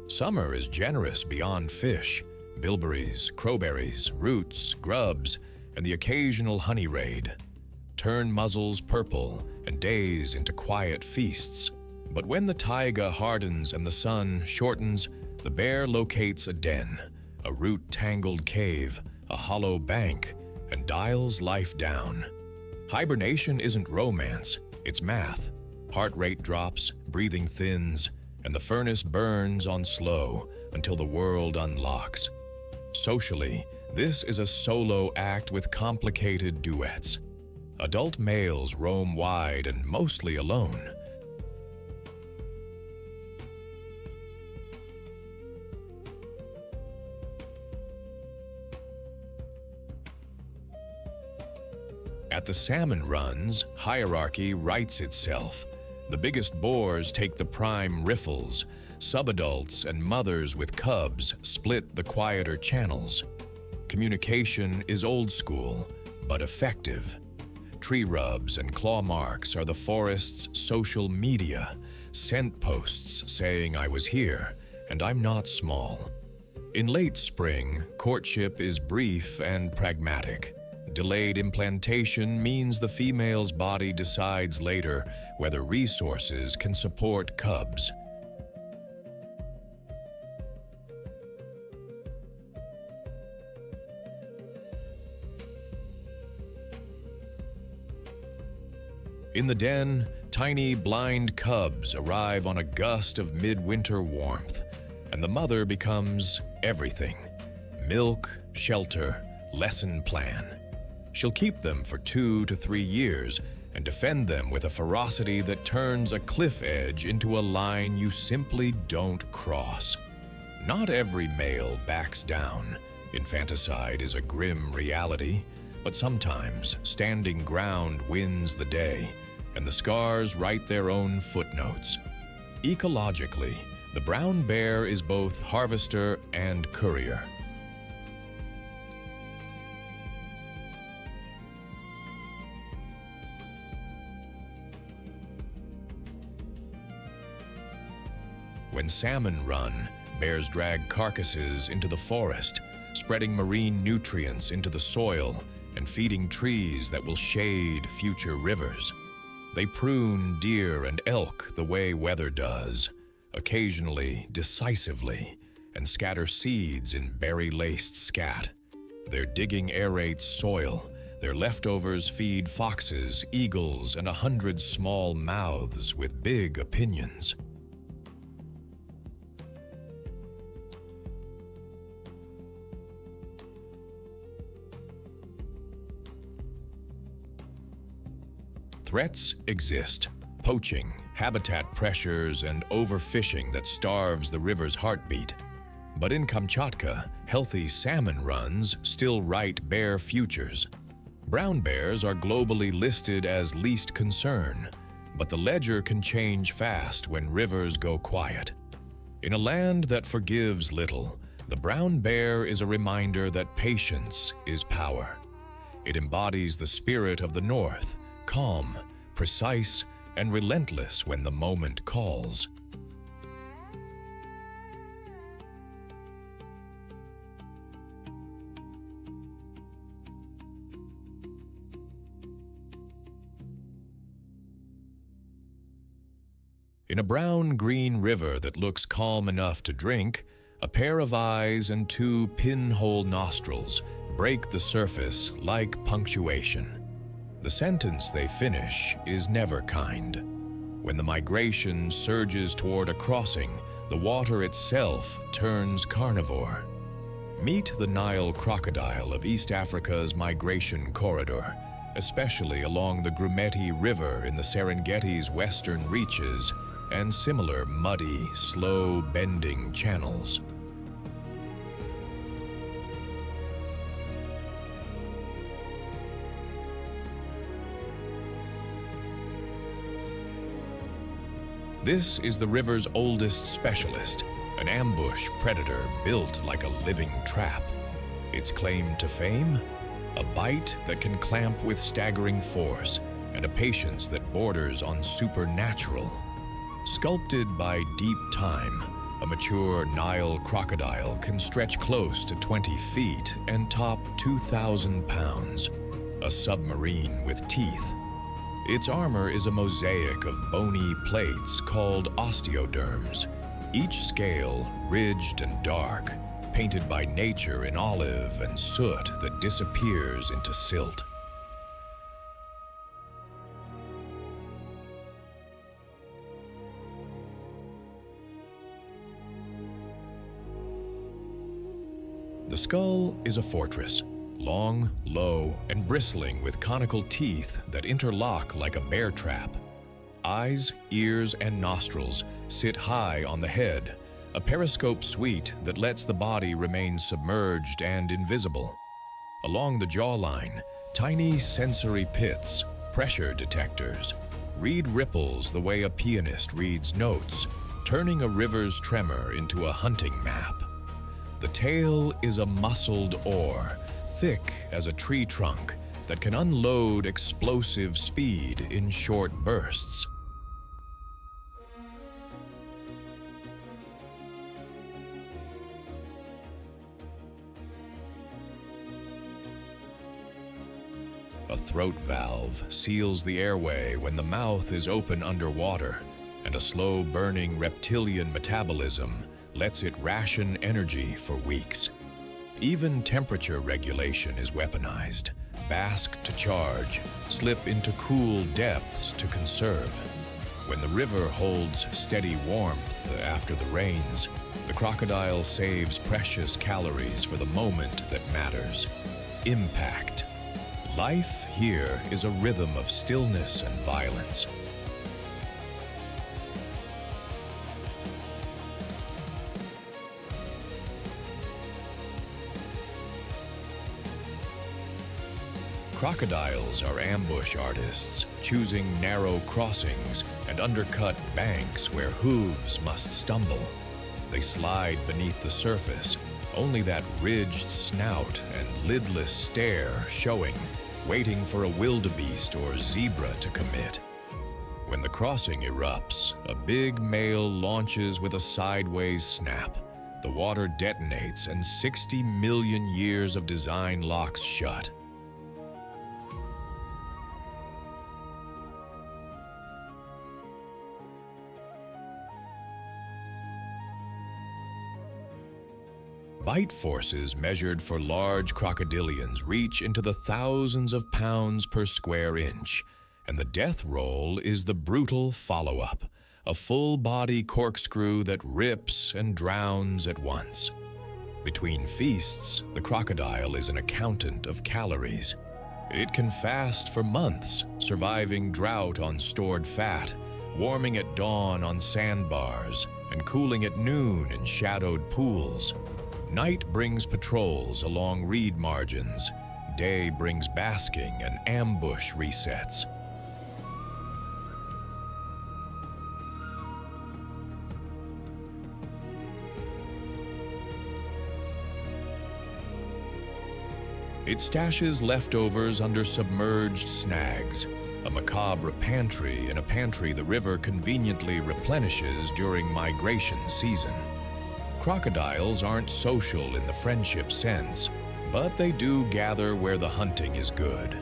Summer is generous beyond fish, bilberries, crowberries, roots, grubs, and the occasional honey raid. Turn muzzles purple and days into quiet feasts. But when the taiga hardens and the sun shortens, the bear locates a den, a root-tangled cave, a hollow bank, and dials life down. Hibernation isn't romance, it's math. Heart rate drops, breathing thins, and the furnace burns on slow until the world unlocks. Socially, this is a solo act with complicated duets. Adult males roam wide and mostly alone. At the salmon runs, hierarchy rights itself. The biggest boars take the prime riffles. Subadults and mothers with cubs split the quieter channels. Communication is old school, but effective. Tree rubs and claw marks are the forest's social media, scent posts saying I was here and I'm not small. In late spring, courtship is brief and pragmatic. Delayed implantation means the female's body decides later whether resources can support cubs. In the den, tiny blind cubs arrive on a gust of midwinter warmth, and the mother becomes everything: milk, shelter, lesson plan. She'll keep them for 2 to 3 years and defend them with a ferocity that turns a cliff edge into a line you simply don't cross. Not every male backs down. Infanticide is a grim reality, but sometimes standing ground wins the day, and the scars write their own footnotes. Ecologically, the brown bear is both harvester and courier. When salmon run, bears drag carcasses into the forest, spreading marine nutrients into the soil and feeding trees that will shade future rivers. They prune deer and elk the way weather does, occasionally decisively, and scatter seeds in berry-laced scat. Their digging aerates soil. Their leftovers feed foxes, eagles, and 100 small mouths with big opinions. Threats exist: poaching, habitat pressures, and overfishing that starves the river's heartbeat. But in Kamchatka, healthy salmon runs still write bear futures. Brown bears are globally listed as least concern, but the ledger can change fast when rivers go quiet. In a land that forgives little, the brown bear is a reminder that patience is power. It embodies the spirit of the North: calm, precise, and relentless when the moment calls. In a brown-green river that looks calm enough to drink, a pair of eyes and 2 pinhole nostrils break the surface like punctuation. The sentence they finish is never kind. When the migration surges toward a crossing, the water itself turns carnivore. Meet the Nile crocodile of East Africa's migration corridor, especially along the Grumeti River in the Serengeti's western reaches, and similar muddy, slow-bending channels. This is the river's oldest specialist, an ambush predator built like a living trap. Its claim to fame? A bite that can clamp with staggering force and a patience that borders on supernatural. Sculpted by deep time, a mature Nile crocodile can stretch close to 20 feet and top 2,000 pounds, a submarine with teeth. Its armor is a mosaic of bony plates called osteoderms, each scale ridged and dark, painted by nature in olive and soot that disappears into silt. The skull is a fortress, long, low, and bristling with conical teeth that interlock like a bear trap. Eyes, ears, and nostrils sit high on the head, a periscope suite that lets the body remain submerged and invisible. Along the jawline, tiny sensory pits, pressure detectors, read ripples the way a pianist reads notes, turning a river's tremor into a hunting map. The tail is a muscled oar, thick as a tree trunk, that can unload explosive speed in short bursts. A throat valve seals the airway when the mouth is open underwater, and a slow-burning reptilian metabolism lets it ration energy for weeks. Even temperature regulation is weaponized. Bask to charge, slip into cool depths to conserve. When the river holds steady warmth after the rains, the crocodile saves precious calories for the moment that matters. Impact. Life here is a rhythm of stillness and violence. Crocodiles are ambush artists, choosing narrow crossings and undercut banks where hooves must stumble. They slide beneath the surface, only that ridged snout and lidless stare showing, waiting for a wildebeest or zebra to commit. When the crossing erupts, a big male launches with a sideways snap. The water detonates and 60 million years of design locks shut. Bite forces measured for large crocodilians reach into the thousands of pounds per square inch, and the death roll is the brutal follow-up, a full-body corkscrew that rips and drowns at once. Between feasts, the crocodile is an accountant of calories. It can fast for months, surviving drought on stored fat, warming at dawn on sandbars, and cooling at noon in shadowed pools. Night brings patrols along reed margins. Day brings basking and ambush resets. It stashes leftovers under submerged snags, a macabre pantry in a pantry the river conveniently replenishes during migration season. Crocodiles aren't social in the friendship sense, but they do gather where the hunting is good.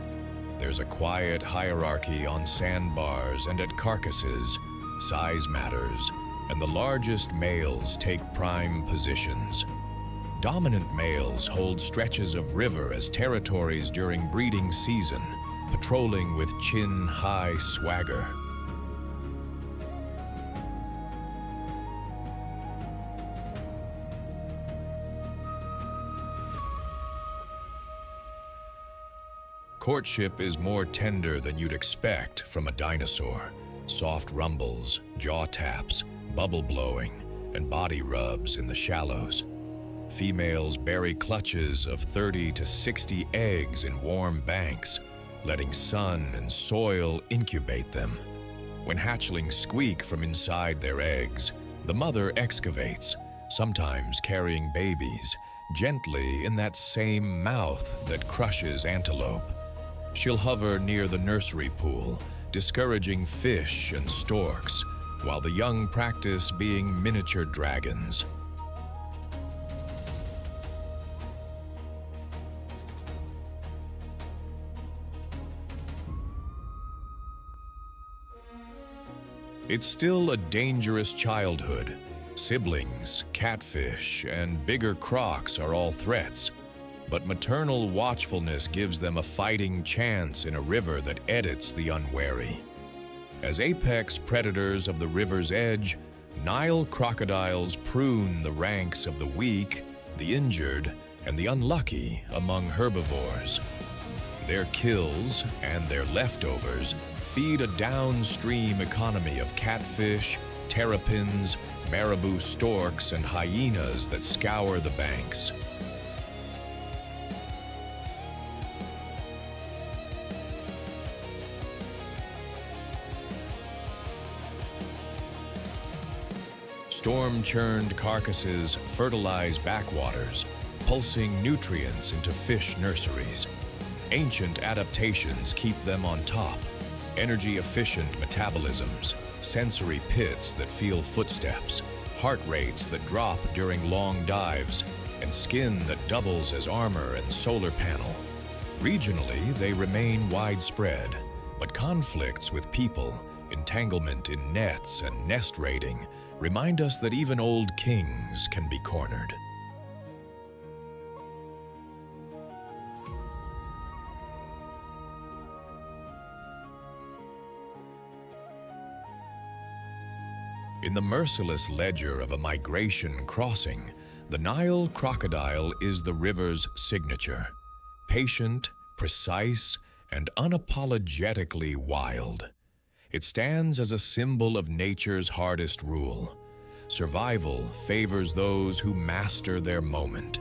There's a quiet hierarchy on sandbars and at carcasses. Size matters, and the largest males take prime positions. Dominant males hold stretches of river as territories during breeding season, patrolling with chin-high swagger. Courtship is more tender than you'd expect from a dinosaur. soft rumbles, jaw taps, bubble blowing, and body rubs in the shallows. Females bury clutches of 30 to 60 eggs in warm banks, letting sun and soil incubate them. When hatchlings squeak from inside their eggs, the mother excavates, sometimes carrying babies, gently in that same mouth that crushes antelope. She'll hover near the nursery pool, discouraging fish and storks, while the young practice being miniature dragons. It's still a dangerous childhood. Siblings, catfish, and bigger crocs are all threats, but maternal watchfulness gives them a fighting chance in a river that edits the unwary. As apex predators of the river's edge, Nile crocodiles prune the ranks of the weak, the injured, and the unlucky among herbivores. Their kills and their leftovers feed a downstream economy of catfish, terrapins, marabou storks, and hyenas that scour the banks. Storm-churned carcasses fertilize backwaters, pulsing nutrients into fish nurseries. Ancient adaptations keep them on top. Energy-efficient metabolisms, sensory pits that feel footsteps, heart rates that drop during long dives, and skin that doubles as armor and solar panel. Regionally, they remain widespread, but conflicts with people, entanglement in nets, and nest raiding remind us that even old kings can be cornered. In the merciless ledger of a migration crossing, the Nile crocodile is the river's signature. Patient, precise, and unapologetically wild. It stands as a symbol of nature's hardest rule. Survival favors those who master their moment.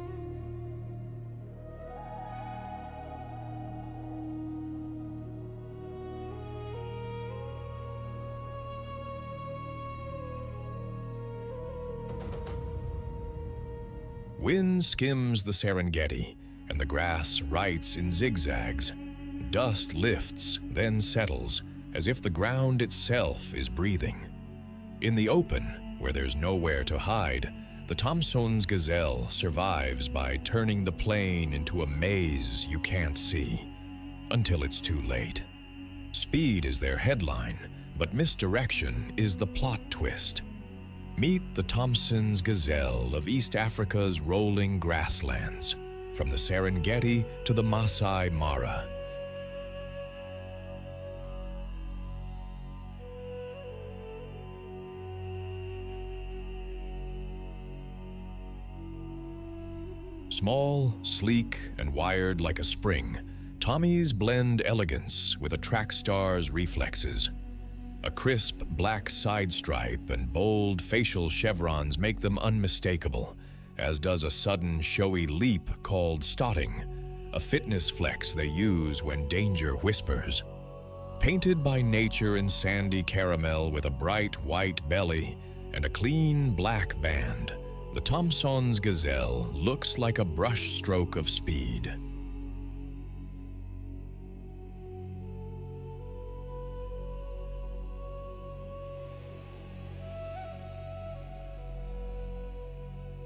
Wind skims the Serengeti, and the grass writes in zigzags. Dust lifts, then settles, as if the ground itself is breathing. In the open, where there's nowhere to hide, the Thompson's gazelle survives by turning the plain into a maze you can't see, until it's too late. Speed is their headline, but misdirection is the plot twist. Meet the Thompson's gazelle of East Africa's rolling grasslands, from the Serengeti to the Masai Mara. Small, sleek, and wired like a spring, Tommies blend elegance with a track star's reflexes. A crisp black side stripe and bold facial chevrons make them unmistakable, as does a sudden showy leap called stotting, a fitness flex they use when danger whispers. Painted by nature in sandy caramel with a bright white belly and a clean black band, the Thompson's gazelle looks like a brushstroke of speed.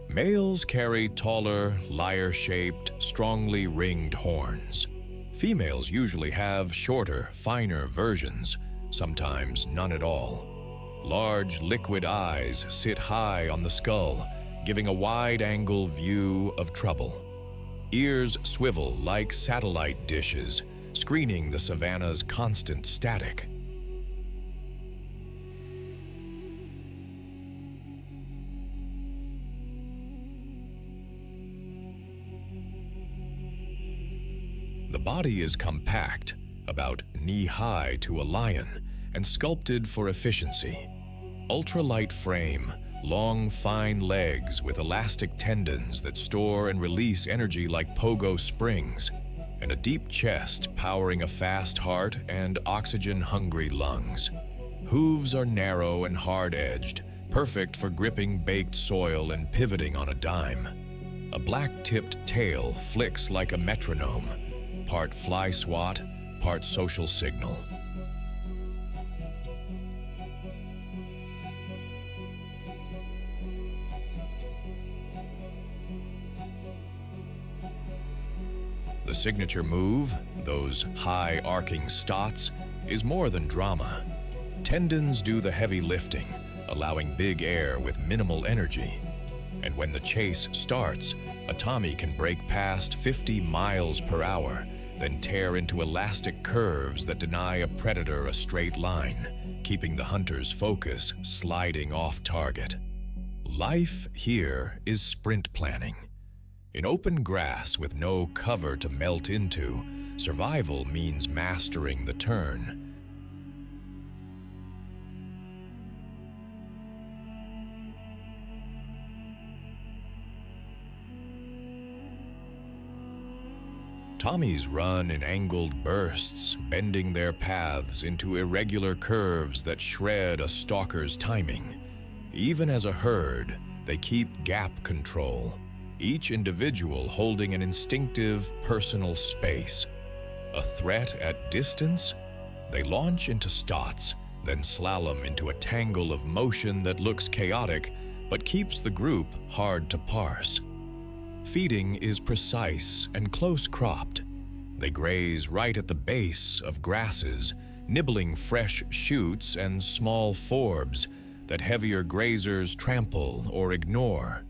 Males carry taller, lyre-shaped, strongly ringed horns. Females usually have shorter, finer versions, sometimes none at all. Large, liquid eyes sit high on the skull, giving a wide-angle view of trouble. Ears swivel like satellite dishes, screening the savannah's constant static. The body is compact, about knee-high to a lion, and sculpted for efficiency. Ultralight frame, long, fine legs with elastic tendons that store and release energy like pogo springs, and a deep chest powering a fast heart and oxygen-hungry lungs. Hooves are narrow and hard-edged, perfect for gripping baked soil and pivoting on a dime. A black-tipped tail flicks like a metronome, part fly swat, part social signal. The signature move, those high arcing stots, is more than drama. Tendons do the heavy lifting, allowing big air with minimal energy. And when the chase starts, a Tommy can break past 50 miles per hour, then tear into elastic curves that deny a predator a straight line, keeping the hunter's focus sliding off target. Life here is sprint planning. In open grass with no cover to melt into, survival means mastering the turn. Tommies run in angled bursts, bending their paths into irregular curves that shred a stalker's timing. Even as a herd, they keep gap control, each individual holding an instinctive personal space. A threat at distance? They launch into stots, then slalom into a tangle of motion that looks chaotic but keeps the group hard to parse. Feeding is precise and close-cropped. They graze right at the base of grasses, nibbling fresh shoots and small forbs that heavier grazers trample or ignore.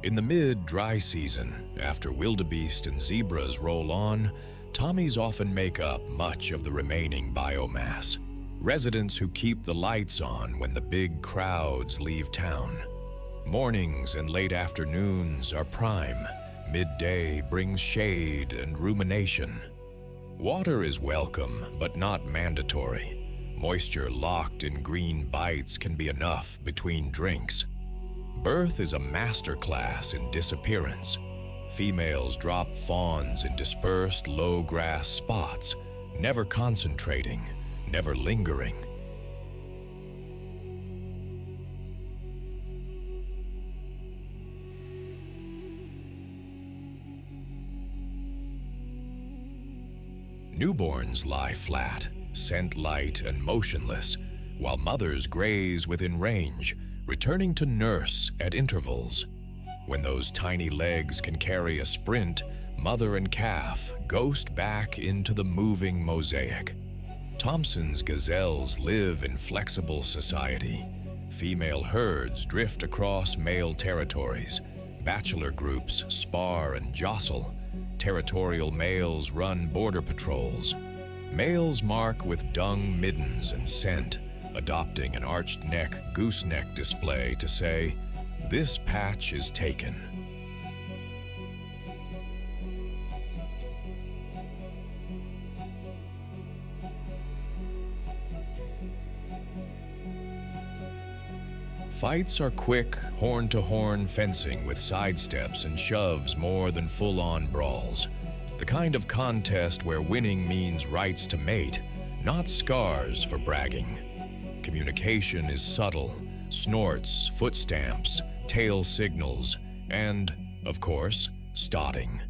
In the mid-dry season, after wildebeest and zebras roll on, Tommies often make up much of the remaining biomass. Residents who keep the lights on when the big crowds leave town. Mornings and late afternoons are prime. Midday brings shade and rumination. Water is welcome, but not mandatory. Moisture locked in green bites can be enough between drinks. Birth is a masterclass in disappearance. Females drop fawns in dispersed low-grass spots, never concentrating, never lingering. Newborns lie flat, scent light and motionless, while mothers graze within range, returning to nurse at intervals. When those tiny legs can carry a sprint, mother and calf ghost back into the moving mosaic. Thompson's gazelles live in flexible society. Female herds drift across male territories. Bachelor groups spar and jostle. Territorial males run border patrols. Males mark with dung middens and scent, adopting an arched neck gooseneck display to say, "This patch is taken." Fights are quick, horn-to-horn fencing with sidesteps and shoves more than full-on brawls. The kind of contest where winning means rights to mate, not scars for bragging. Communication is subtle, snorts, foot stamps, tail signals, and, of course, stotting.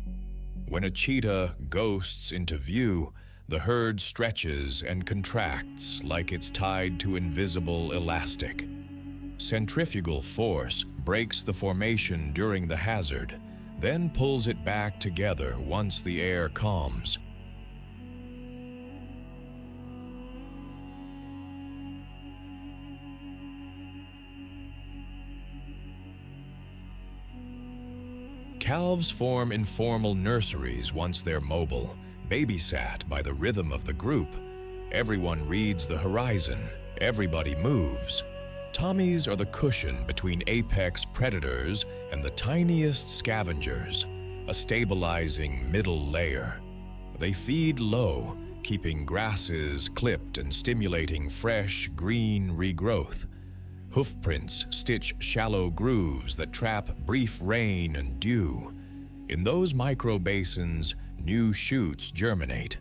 When a cheetah ghosts into view, the herd stretches and contracts like it's tied to invisible elastic. Centrifugal force breaks the formation during the hazard, then pulls it back together once the air calms. Calves form informal nurseries once they're mobile, babysat by the rhythm of the group. Everyone reads the horizon, everybody moves. Tommies are the cushion between apex predators and the tiniest scavengers, a stabilizing middle layer. They feed low, keeping grasses clipped and stimulating fresh, green regrowth. Hoofprints stitch shallow grooves that trap brief rain and dew. In those micro-basins, new shoots germinate.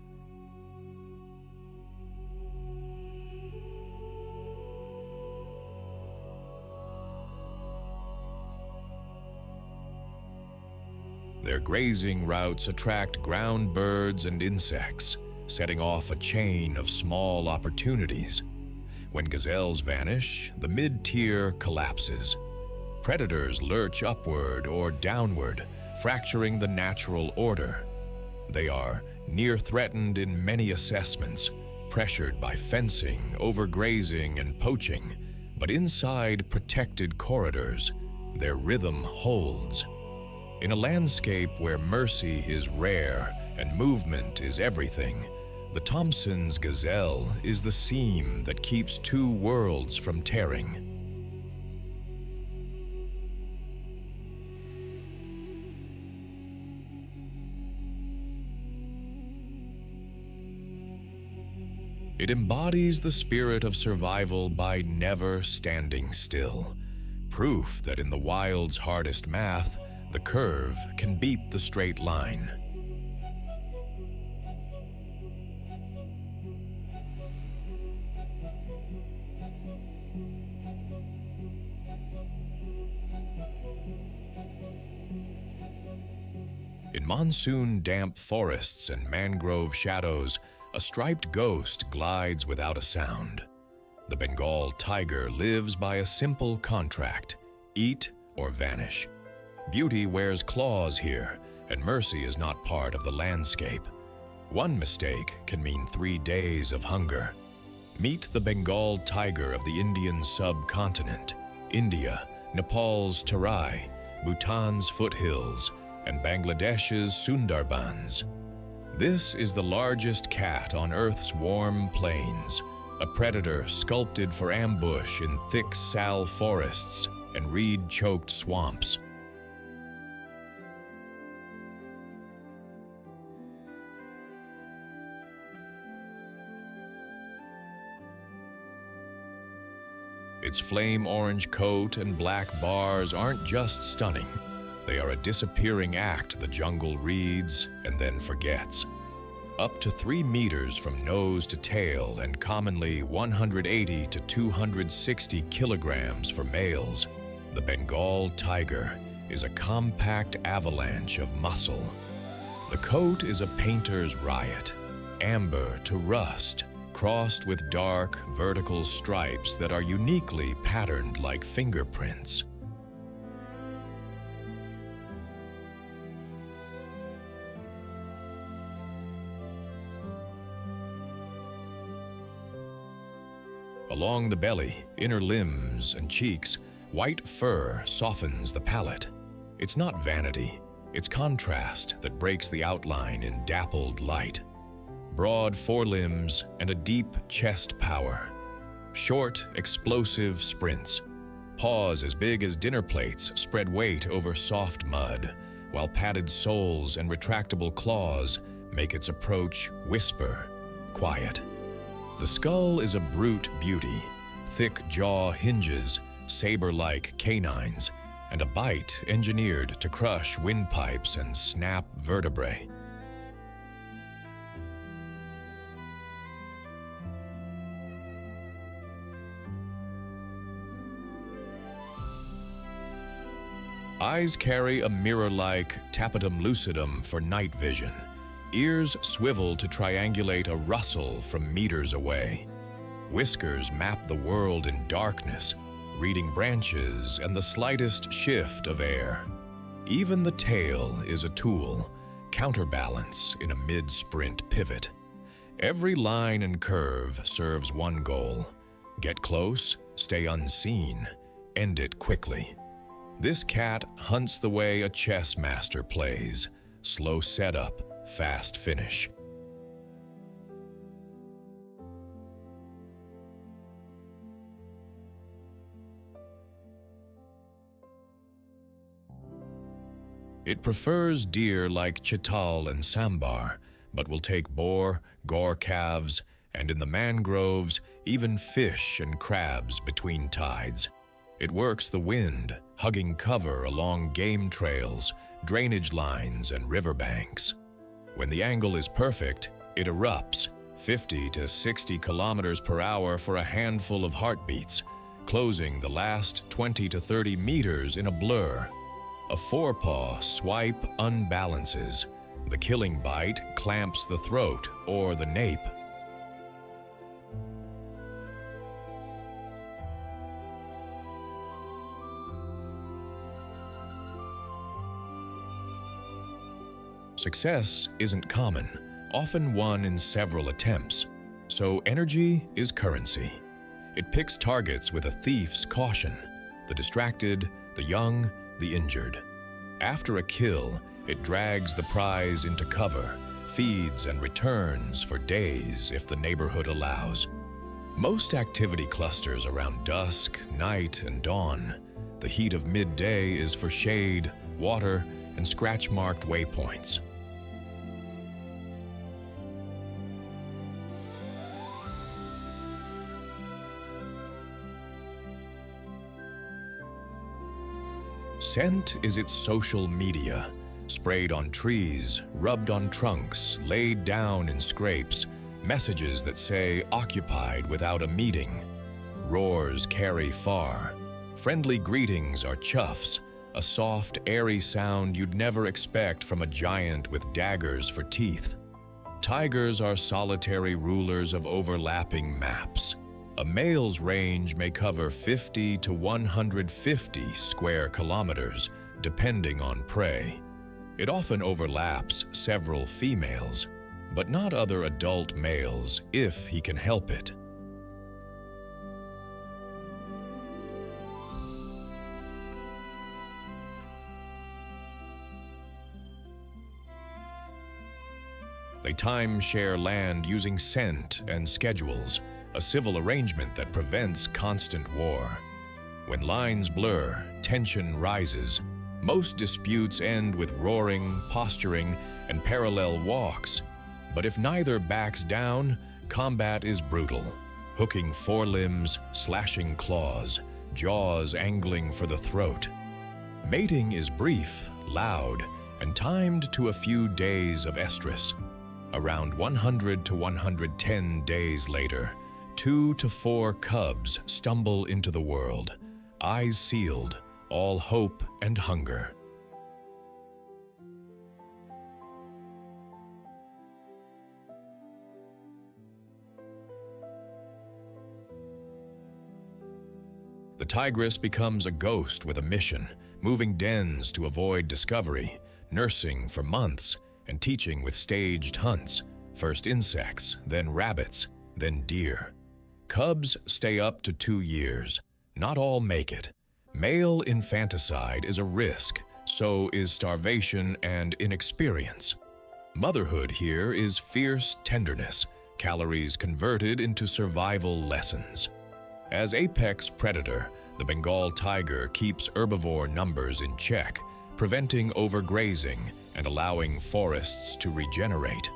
Their grazing routes attract ground birds and insects, setting off a chain of small opportunities. When gazelles vanish, the mid-tier collapses. Predators lurch upward or downward, fracturing the natural order. They are near-threatened in many assessments, pressured by fencing, overgrazing, and poaching, but inside protected corridors, their rhythm holds. In a landscape where mercy is rare and movement is everything, the Thompson's gazelle is the seam that keeps two worlds from tearing. It embodies the spirit of survival by never standing still, proof that in the wild's hardest math, the curve can beat the straight line. In monsoon damp forests and mangrove shadows, a striped ghost glides without a sound. The Bengal tiger lives by a simple contract: eat or vanish. Beauty wears claws here, and mercy is not part of the landscape. One mistake can mean 3 days of hunger. Meet the Bengal tiger of the Indian subcontinent, India, Nepal's Terai, Bhutan's foothills, and Bangladesh's Sundarbans. This is the largest cat on Earth's warm plains, a predator sculpted for ambush in thick sal forests and reed-choked swamps. Its flame orange coat and black bars aren't just stunning. They are a disappearing act the jungle reads and then forgets. Up to 3 meters from nose to tail and commonly 180 to 260 kilograms for males, the Bengal tiger is a compact avalanche of muscle. The coat is a painter's riot, amber to rust, crossed with dark, vertical stripes that are uniquely patterned like fingerprints. Along the belly, inner limbs, and cheeks, white fur softens the palate. It's not vanity, it's contrast that breaks the outline in dappled light. Broad forelimbs and a deep chest power. Short, explosive sprints. Paws as big as dinner plates spread weight over soft mud, while padded soles and retractable claws make its approach whisper, quiet. The skull is a brute beauty, thick jaw hinges, saber-like canines, and a bite engineered to crush windpipes and snap vertebrae. Eyes carry a mirror-like tapetum lucidum for night vision. Ears swivel to triangulate a rustle from meters away. Whiskers map the world in darkness, reading branches and the slightest shift of air. Even the tail is a tool, counterbalance in a mid-sprint pivot. Every line and curve serves one goal: get close, stay unseen, end it quickly. This cat hunts the way a chess master plays: slow setup, fast finish. It prefers deer like chital and sambar, but will take boar, gore calves, and in the mangroves, even fish and crabs between tides. It works the wind, hugging cover along game trails, drainage lines, and riverbanks. When the angle is perfect, it erupts, 50 to 60 kilometers per hour for a handful of heartbeats, closing the last 20 to 30 meters in a blur. A forepaw swipe unbalances. The killing bite clamps the throat or the nape. Success isn't common, often won in several attempts, so energy is currency. It picks targets with a thief's caution, the distracted, the young, the injured. After a kill, it drags the prize into cover, feeds and returns for days if the neighborhood allows. Most activity clusters around dusk, night, and dawn. The heat of midday is for shade, water, and scratch-marked waypoints. Scent is its social media, sprayed on trees, rubbed on trunks, laid down in scrapes, messages that say occupied without a meeting. Roars carry far. Friendly greetings are chuffs, a soft, airy sound you'd never expect from a giant with daggers for teeth. Tigers are solitary rulers of overlapping maps. A male's range may cover 50 to 150 square kilometers, depending on prey. It often overlaps several females, but not other adult males if he can help it. They time-share land using scent and schedules, a civil arrangement that prevents constant war. When lines blur, tension rises. Most disputes end with roaring, posturing, and parallel walks. But if neither backs down, combat is brutal. Hooking forelimbs, slashing claws, jaws angling for the throat. Mating is brief, loud, and timed to a few days of estrus. Around 100 to 110 days later, 2 to 4 cubs stumble into the world, eyes sealed, all hope and hunger. The tigress becomes a ghost with a mission, moving dens to avoid discovery, nursing for months, and teaching with staged hunts, first insects, then rabbits, then deer. Cubs stay up to 2 years. Not all make it. Male infanticide is a risk, so is starvation and inexperience. Motherhood here is fierce tenderness, calories converted into survival lessons. As apex predator, the Bengal tiger keeps herbivore numbers in check, preventing overgrazing and allowing forests to regenerate.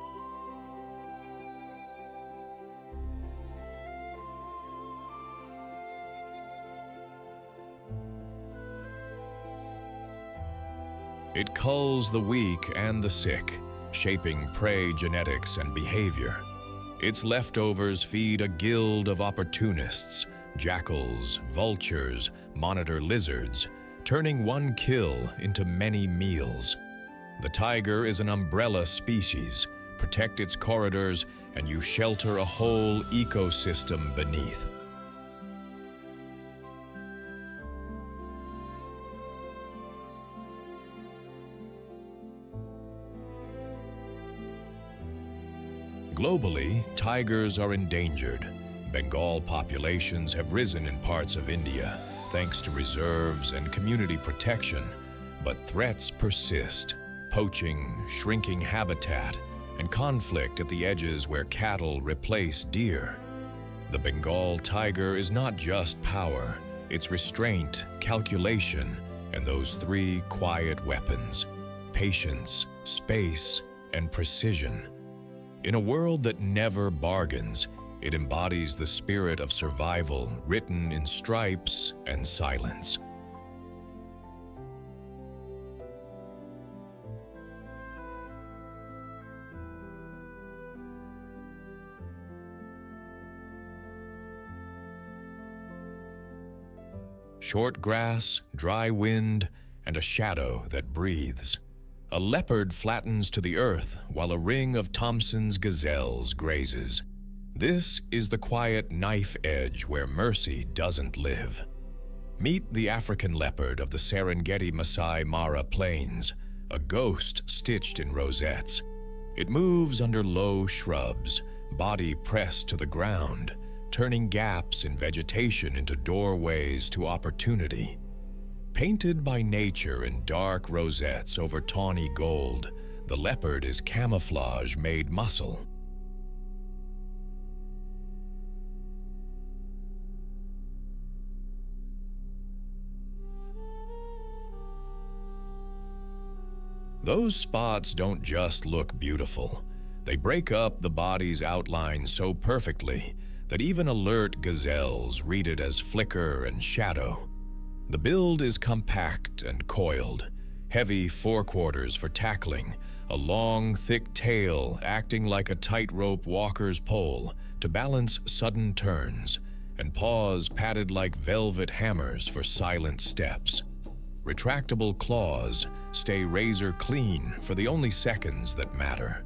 It culls the weak and the sick, shaping prey genetics and behavior. Its leftovers feed a guild of opportunists, jackals, vultures, monitor lizards, turning one kill into many meals. The tiger is an umbrella species. Protect its corridors, and you shelter a whole ecosystem beneath. Globally, tigers are endangered. Bengal populations have risen in parts of India, thanks to reserves and community protection, but threats persist. Poaching, shrinking habitat, and conflict at the edges where cattle replace deer. The Bengal tiger is not just power, it's restraint, calculation, and those 3 quiet weapons: patience, space, and precision. In a world that never bargains, it embodies the spirit of survival written in stripes and silence. Short grass, dry wind, and a shadow that breathes. A leopard flattens to the earth while a ring of Thomson's gazelles grazes. This is the quiet knife edge where mercy doesn't live. Meet the African leopard of the Serengeti Masai Mara plains, a ghost stitched in rosettes. It moves under low shrubs, body pressed to the ground, turning gaps in vegetation into doorways to opportunity. Painted by nature in dark rosettes over tawny gold, the leopard is camouflage made muscle. Those spots don't just look beautiful. They break up the body's outline so perfectly that even alert gazelles read it as flicker and shadow. The build is compact and coiled, heavy forequarters for tackling, a long, thick tail acting like a tightrope walker's pole to balance sudden turns, and paws padded like velvet hammers for silent steps. Retractable claws stay razor clean for the only seconds that matter.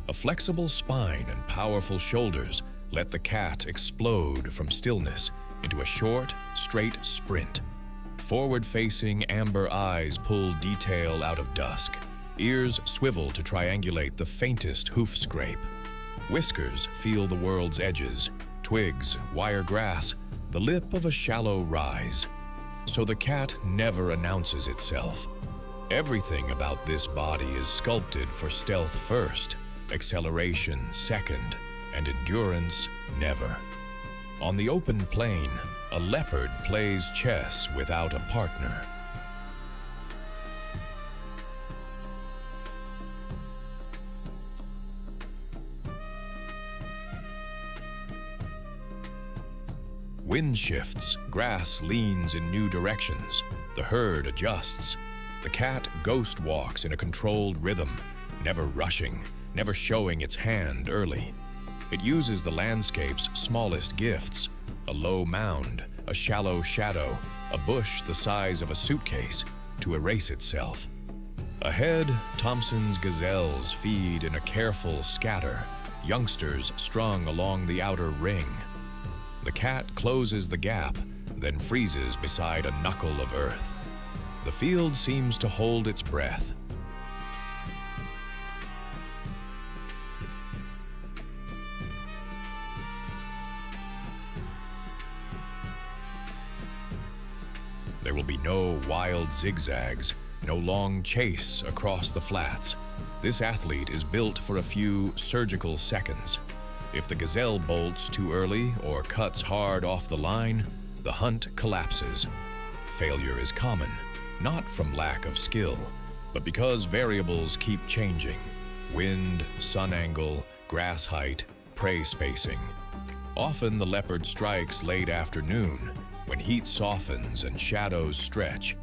A flexible spine and powerful shoulders let the cat explode from stillness into a short, straight sprint. Forward-facing amber eyes pull detail out of dusk. Ears swivel to triangulate the faintest hoof scrape. Whiskers feel the world's edges. Twigs, wire grass, the lip of a shallow rise. So the cat never announces itself. Everything about this body is sculpted for stealth first, acceleration second, and endurance never. On the open plain, a leopard plays chess without a partner. Wind shifts, grass leans in new directions, the herd adjusts. The cat ghost walks in a controlled rhythm, never rushing, never showing its hand early. It uses the landscape's smallest gifts, a low mound, a shallow shadow, a bush the size of a suitcase, to erase itself. Ahead, Thompson's gazelles feed in a careful scatter, youngsters strung along the outer ring. The cat closes the gap, then freezes beside a knuckle of earth. The field seems to hold its breath. There will be no wild zigzags, no long chase across the flats. This athlete is built for a few surgical seconds. If the gazelle bolts too early or cuts hard off the line, the hunt collapses. Failure is common, not from lack of skill, but because variables keep changing. Wind, sun angle, grass height, prey spacing. Often the leopard strikes late afternoon, when heat softens and shadows stretch.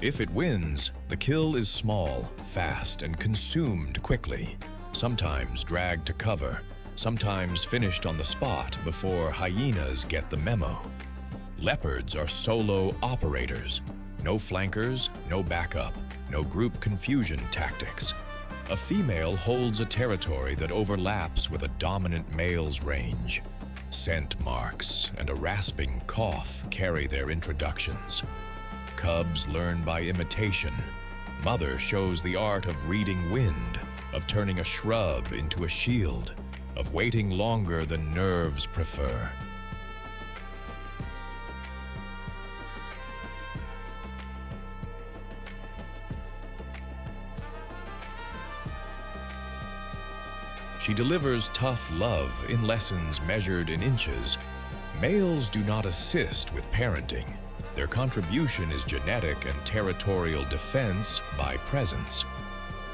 If it wins, the kill is small, fast, and consumed quickly, sometimes dragged to cover, sometimes finished on the spot before hyenas get the memo. Leopards are solo operators. No flankers, no backup, no group confusion tactics. A female holds a territory that overlaps with a dominant male's range. Scent marks and a rasping cough carry their introductions. Cubs learn by imitation. Mother shows the art of reading wind, of turning a shrub into a shield, of waiting longer than nerves prefer. She delivers tough love in lessons measured in inches. Males do not assist with parenting. Their contribution is genetic and territorial defense by presence.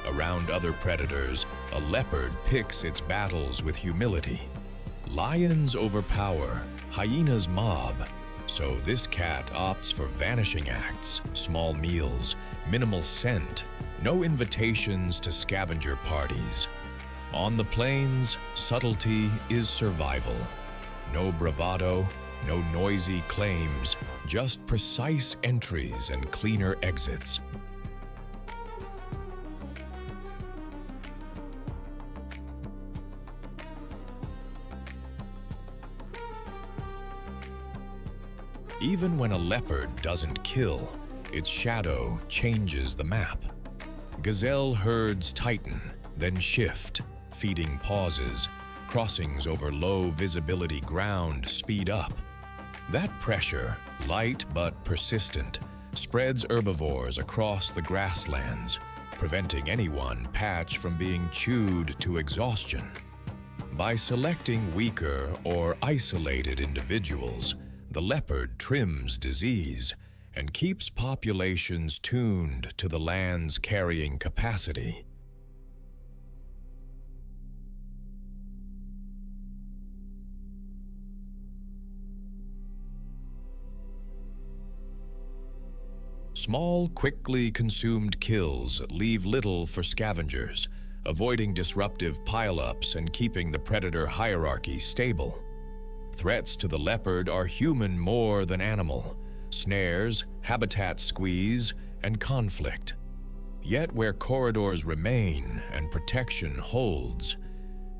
Around other predators, a leopard picks its battles with humility. Lions overpower, hyenas mob, so this cat opts for vanishing acts, small meals, minimal scent, no invitations to scavenger parties. On the plains, subtlety is survival. No bravado, no noisy claims, just precise entries and cleaner exits. Even when a leopard doesn't kill, its shadow changes the map. Gazelle herds tighten, then shift, feeding pauses, crossings over low visibility ground speed up. That pressure, light but persistent, spreads herbivores across the grasslands, preventing any one patch from being chewed to exhaustion. By selecting weaker or isolated individuals, the leopard trims disease and keeps populations tuned to the land's carrying capacity. Small, quickly consumed kills leave little for scavengers, avoiding disruptive pileups and keeping the predator hierarchy stable. Threats to the leopard are human more than animal: snares, habitat squeeze, and conflict. Yet where corridors remain and protection holds,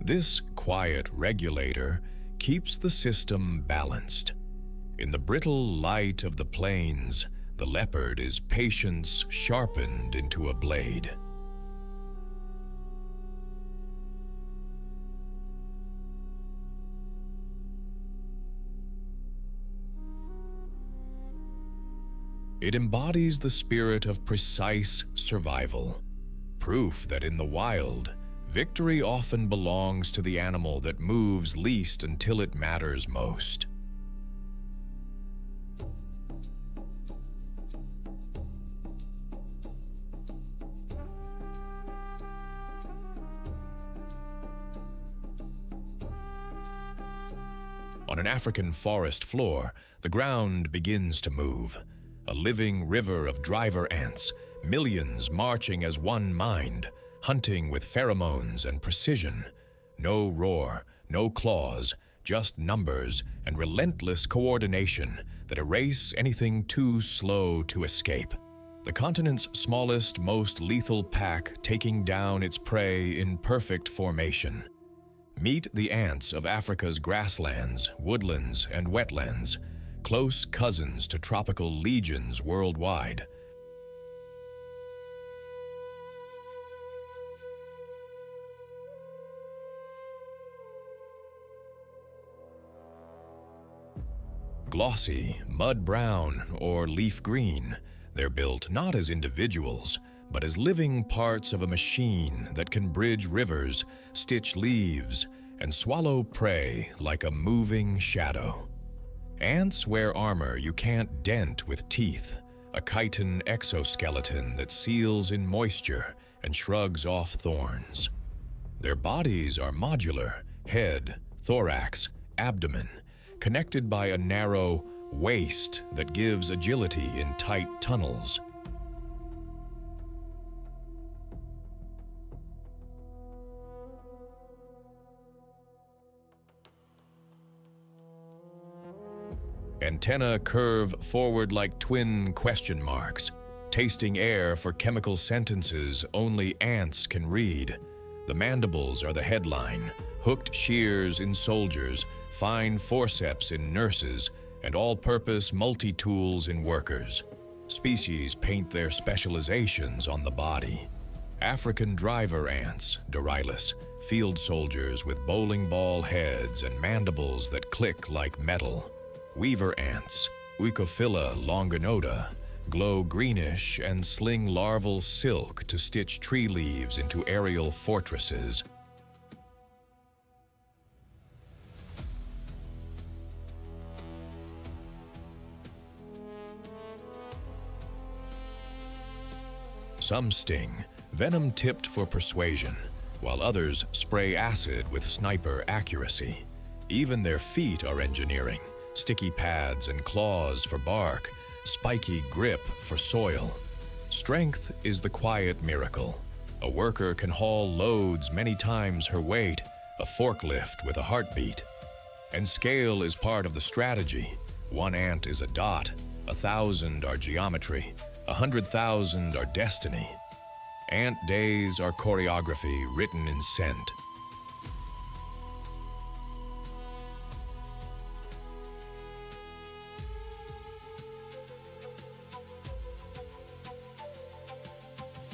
this quiet regulator keeps the system balanced. In the brittle light of the plains, the leopard is patience sharpened into a blade. It embodies the spirit of precise survival, proof that in the wild, victory often belongs to the animal that moves least until it matters most. On an African forest floor, the ground begins to move. A living river of driver ants, millions marching as one mind, hunting with pheromones and precision. No roar, no claws, just numbers and relentless coordination that erase anything too slow to escape. The continent's smallest, most lethal pack taking down its prey in perfect formation. Meet the ants of Africa's grasslands, woodlands, and wetlands, close cousins to tropical legions worldwide. Glossy, mud brown, or leaf green, they're built not as individuals, but as living parts of a machine that can bridge rivers, stitch leaves, and swallow prey like a moving shadow. Ants wear armor you can't dent with teeth, a chitin exoskeleton that seals in moisture and shrugs off thorns. Their bodies are modular: head, thorax, abdomen, connected by a narrow waist that gives agility in tight tunnels. Antennae curve forward like twin question marks, tasting air for chemical sentences only ants can read. The mandibles are the headline, hooked shears in soldiers, fine forceps in nurses, and all-purpose multi-tools in workers. Species paint their specializations on the body. African driver ants, MerciIless, field soldiers with bowling ball heads and mandibles that click like metal. Weaver ants, Eucophila longinota, glow greenish and sling larval silk to stitch tree leaves into aerial fortresses. Some sting, venom tipped for persuasion, while others spray acid with sniper accuracy. Even their feet are engineering, sticky pads and claws for bark, spiky grip for soil. Strength is the quiet miracle. A worker can haul loads many times her weight, a forklift with a heartbeat. And scale is part of the strategy. 1 ant is a dot, 1,000 are geometry, 100,000 are destiny. Ant days are choreography written in scent.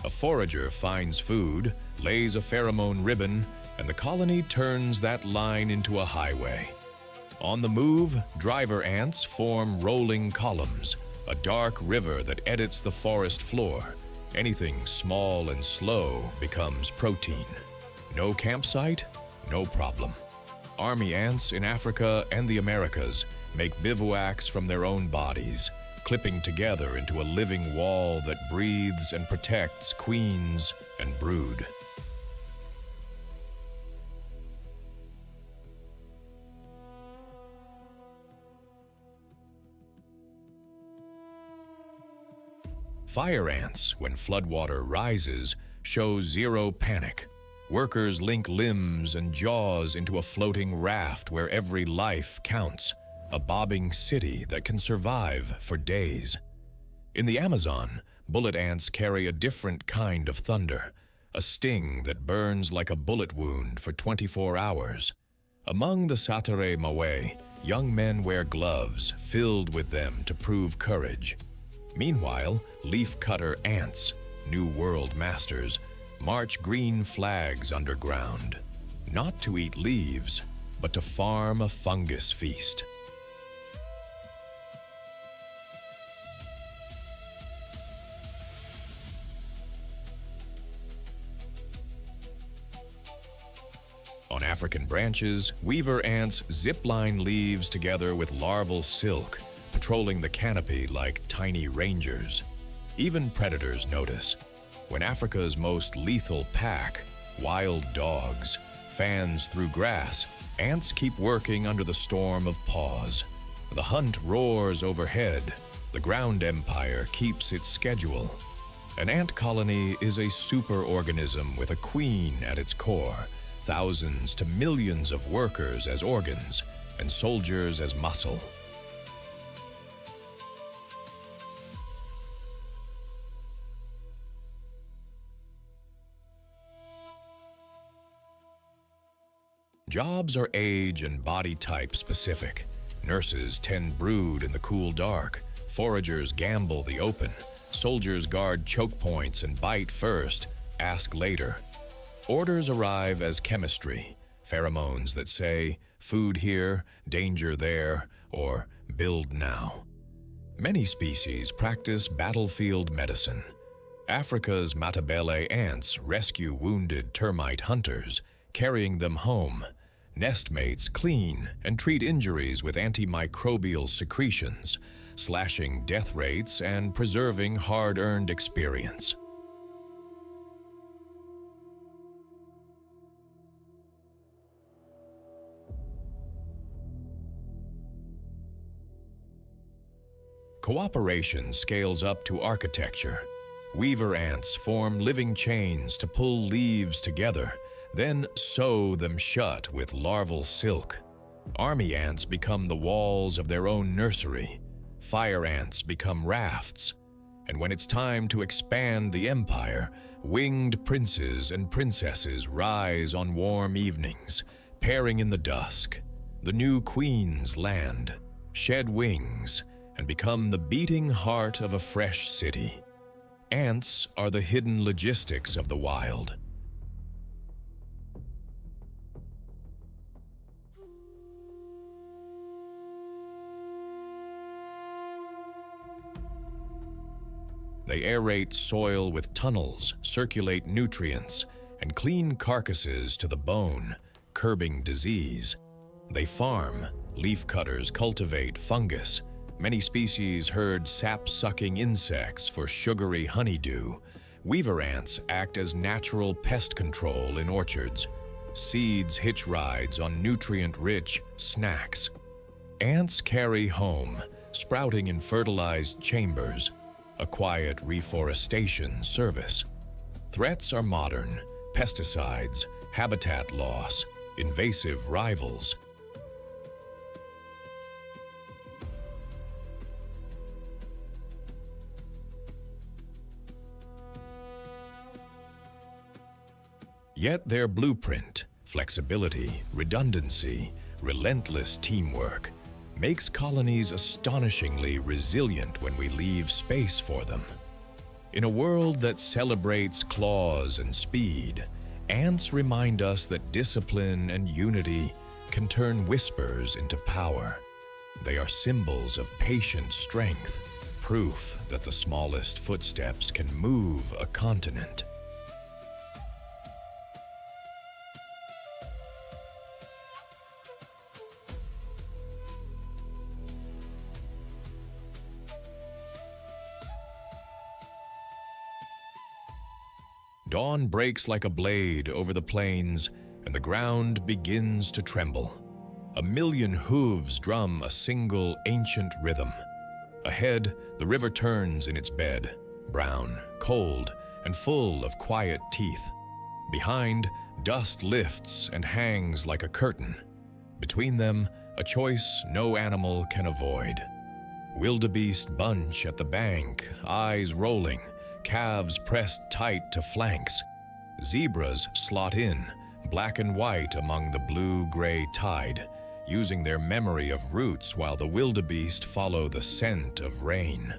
A forager finds food, lays a pheromone ribbon, and the colony turns that line into a highway. On the move, driver ants form rolling columns, a dark river that edits the forest floor. Anything small and slow becomes protein. No campsite? No problem. Army ants in Africa and the Americas make bivouacs from their own bodies, clipping together into a living wall that breathes and protects queens and brood. Fire ants, when floodwater rises, show zero panic. Workers link limbs and jaws into a floating raft where every life counts, a bobbing city that can survive for days. In the Amazon, bullet ants carry a different kind of thunder, a sting that burns like a bullet wound for 24 hours. Among the Satare Mawe, young men wear gloves filled with them to prove courage. Meanwhile, leaf-cutter ants, New World masters, march green flags underground, not to eat leaves, but to farm a fungus feast. On African branches, weaver ants zipline leaves together with larval silk, patrolling the canopy like tiny rangers. Even predators notice. When Africa's most lethal pack, wild dogs, fans through grass, ants keep working under the storm of paws. The hunt roars overhead. The ground empire keeps its schedule. An ant colony is a superorganism with a queen at its core, thousands to millions of workers as organs, and soldiers as muscle. Jobs are age and body type specific. Nurses tend brood in the cool dark. Foragers gamble the open. Soldiers guard choke points and bite first, ask later. Orders arrive as chemistry, pheromones that say, food here, danger there, or build now. Many species practice battlefield medicine. Africa's Matabele ants rescue wounded termite hunters, carrying them home. Nestmates clean and treat injuries with antimicrobial secretions, slashing death rates and preserving hard-earned experience. Cooperation scales up to architecture. Weaver ants form living chains to pull leaves together, then sew them shut with larval silk. Army ants become the walls of their own nursery. Fire ants become rafts. And when it's time to expand the empire, winged princes and princesses rise on warm evenings, pairing in the dusk. The new queens land, shed wings, and become the beating heart of a fresh city. Ants are the hidden logistics of the wild. They aerate soil with tunnels, circulate nutrients, and clean carcasses to the bone, curbing disease. They farm. Leafcutters cultivate fungus. Many species herd sap-sucking insects for sugary honeydew, weaver ants act as natural pest control in orchards. Seeds hitch rides on nutrient-rich snacks. Ants carry home, sprouting in fertilized chambers, a quiet reforestation service. Threats are modern: pesticides, habitat loss, invasive rivals. Yet their blueprint, flexibility, redundancy, relentless teamwork, makes colonies astonishingly resilient when we leave space for them. In a world that celebrates claws and speed, ants remind us that discipline and unity can turn whispers into power. They are symbols of patient strength, proof that the smallest footsteps can move a continent. Dawn breaks like a blade over the plains, and the ground begins to tremble. A million hooves drum a single ancient rhythm. Ahead, the river turns in its bed, brown, cold, and full of quiet teeth. Behind, dust lifts and hangs like a curtain. Between them, a choice no animal can avoid. Wildebeest bunch at the bank, eyes rolling, calves pressed tight to flanks. Zebras slot in, black and white among the blue-gray tide, using their memory of roots while the wildebeest follow the scent of rain.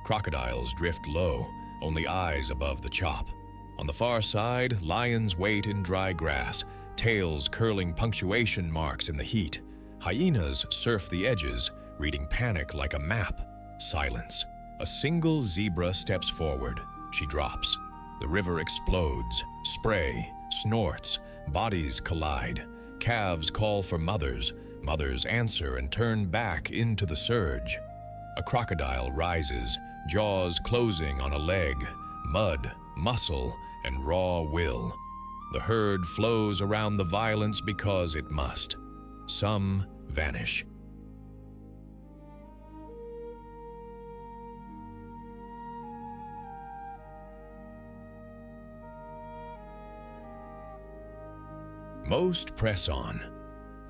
Crocodiles drift low, only eyes above the chop. On the far side, lions wait in dry grass, tails curling punctuation marks in the heat. Hyenas surf the edges, reading panic like a map. Silence. A single zebra steps forward. She drops. The river explodes. Spray, snorts, bodies collide. Calves call for mothers. Mothers answer and turn back into the surge. A crocodile rises, jaws closing on a leg. Mud, muscle, and raw will. The herd flows around the violence because it must. Some vanish. Most press on.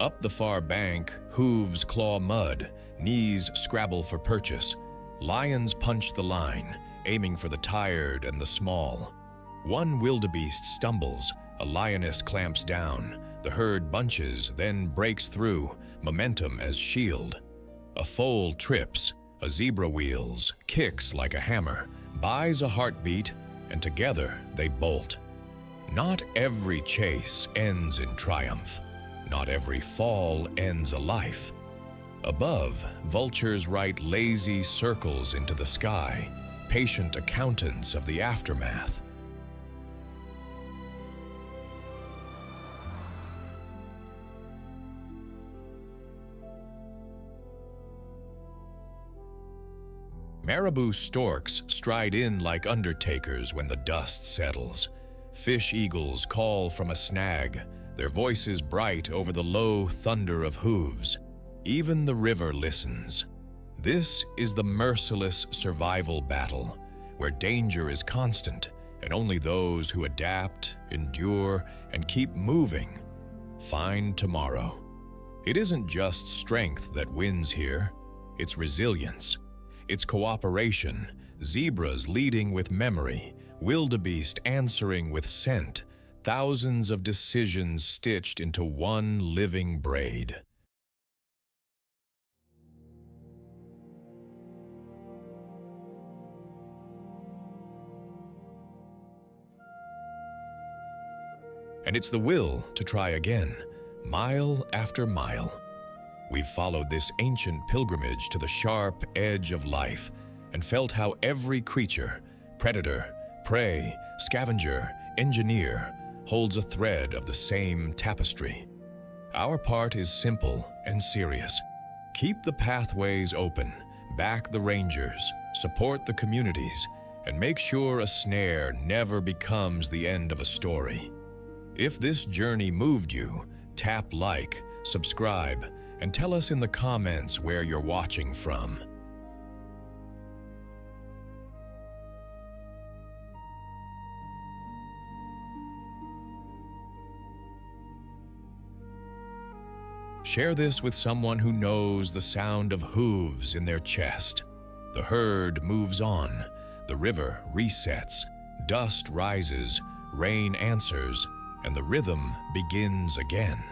Up the far bank, hooves claw mud, knees scrabble for purchase. Lions punch the line, aiming for the tired and the small. One wildebeest stumbles, a lioness clamps down. The herd bunches, then breaks through, momentum as shield. A foal trips, a zebra wheels, kicks like a hammer, buys a heartbeat, and together they bolt. Not every chase ends in triumph. Not every fall ends a life. Above, vultures write lazy circles into the sky, patient accountants of the aftermath. Marabou storks stride in like undertakers when the dust settles. Fish eagles call from a snag, their voices bright over the low thunder of hooves. Even the river listens. This is the merciless survival battle, where danger is constant, and only those who adapt, endure, and keep moving find tomorrow. It isn't just strength that wins here, it's resilience. It's cooperation, zebras leading with memory, wildebeest answering with scent, thousands of decisions stitched into one living braid. And it's the will to try again, mile after mile. We've followed this ancient pilgrimage to the sharp edge of life and felt how every creature, predator, prey, scavenger, engineer, holds a thread of the same tapestry. Our part is simple and serious. Keep the pathways open, back the rangers, support the communities, and make sure a snare never becomes the end of a story. If this journey moved you, tap like, subscribe, and tell us in the comments where you're watching from. Share this with someone who knows the sound of hooves in their chest. The herd moves on, the river resets, dust rises, rain answers, and the rhythm begins again.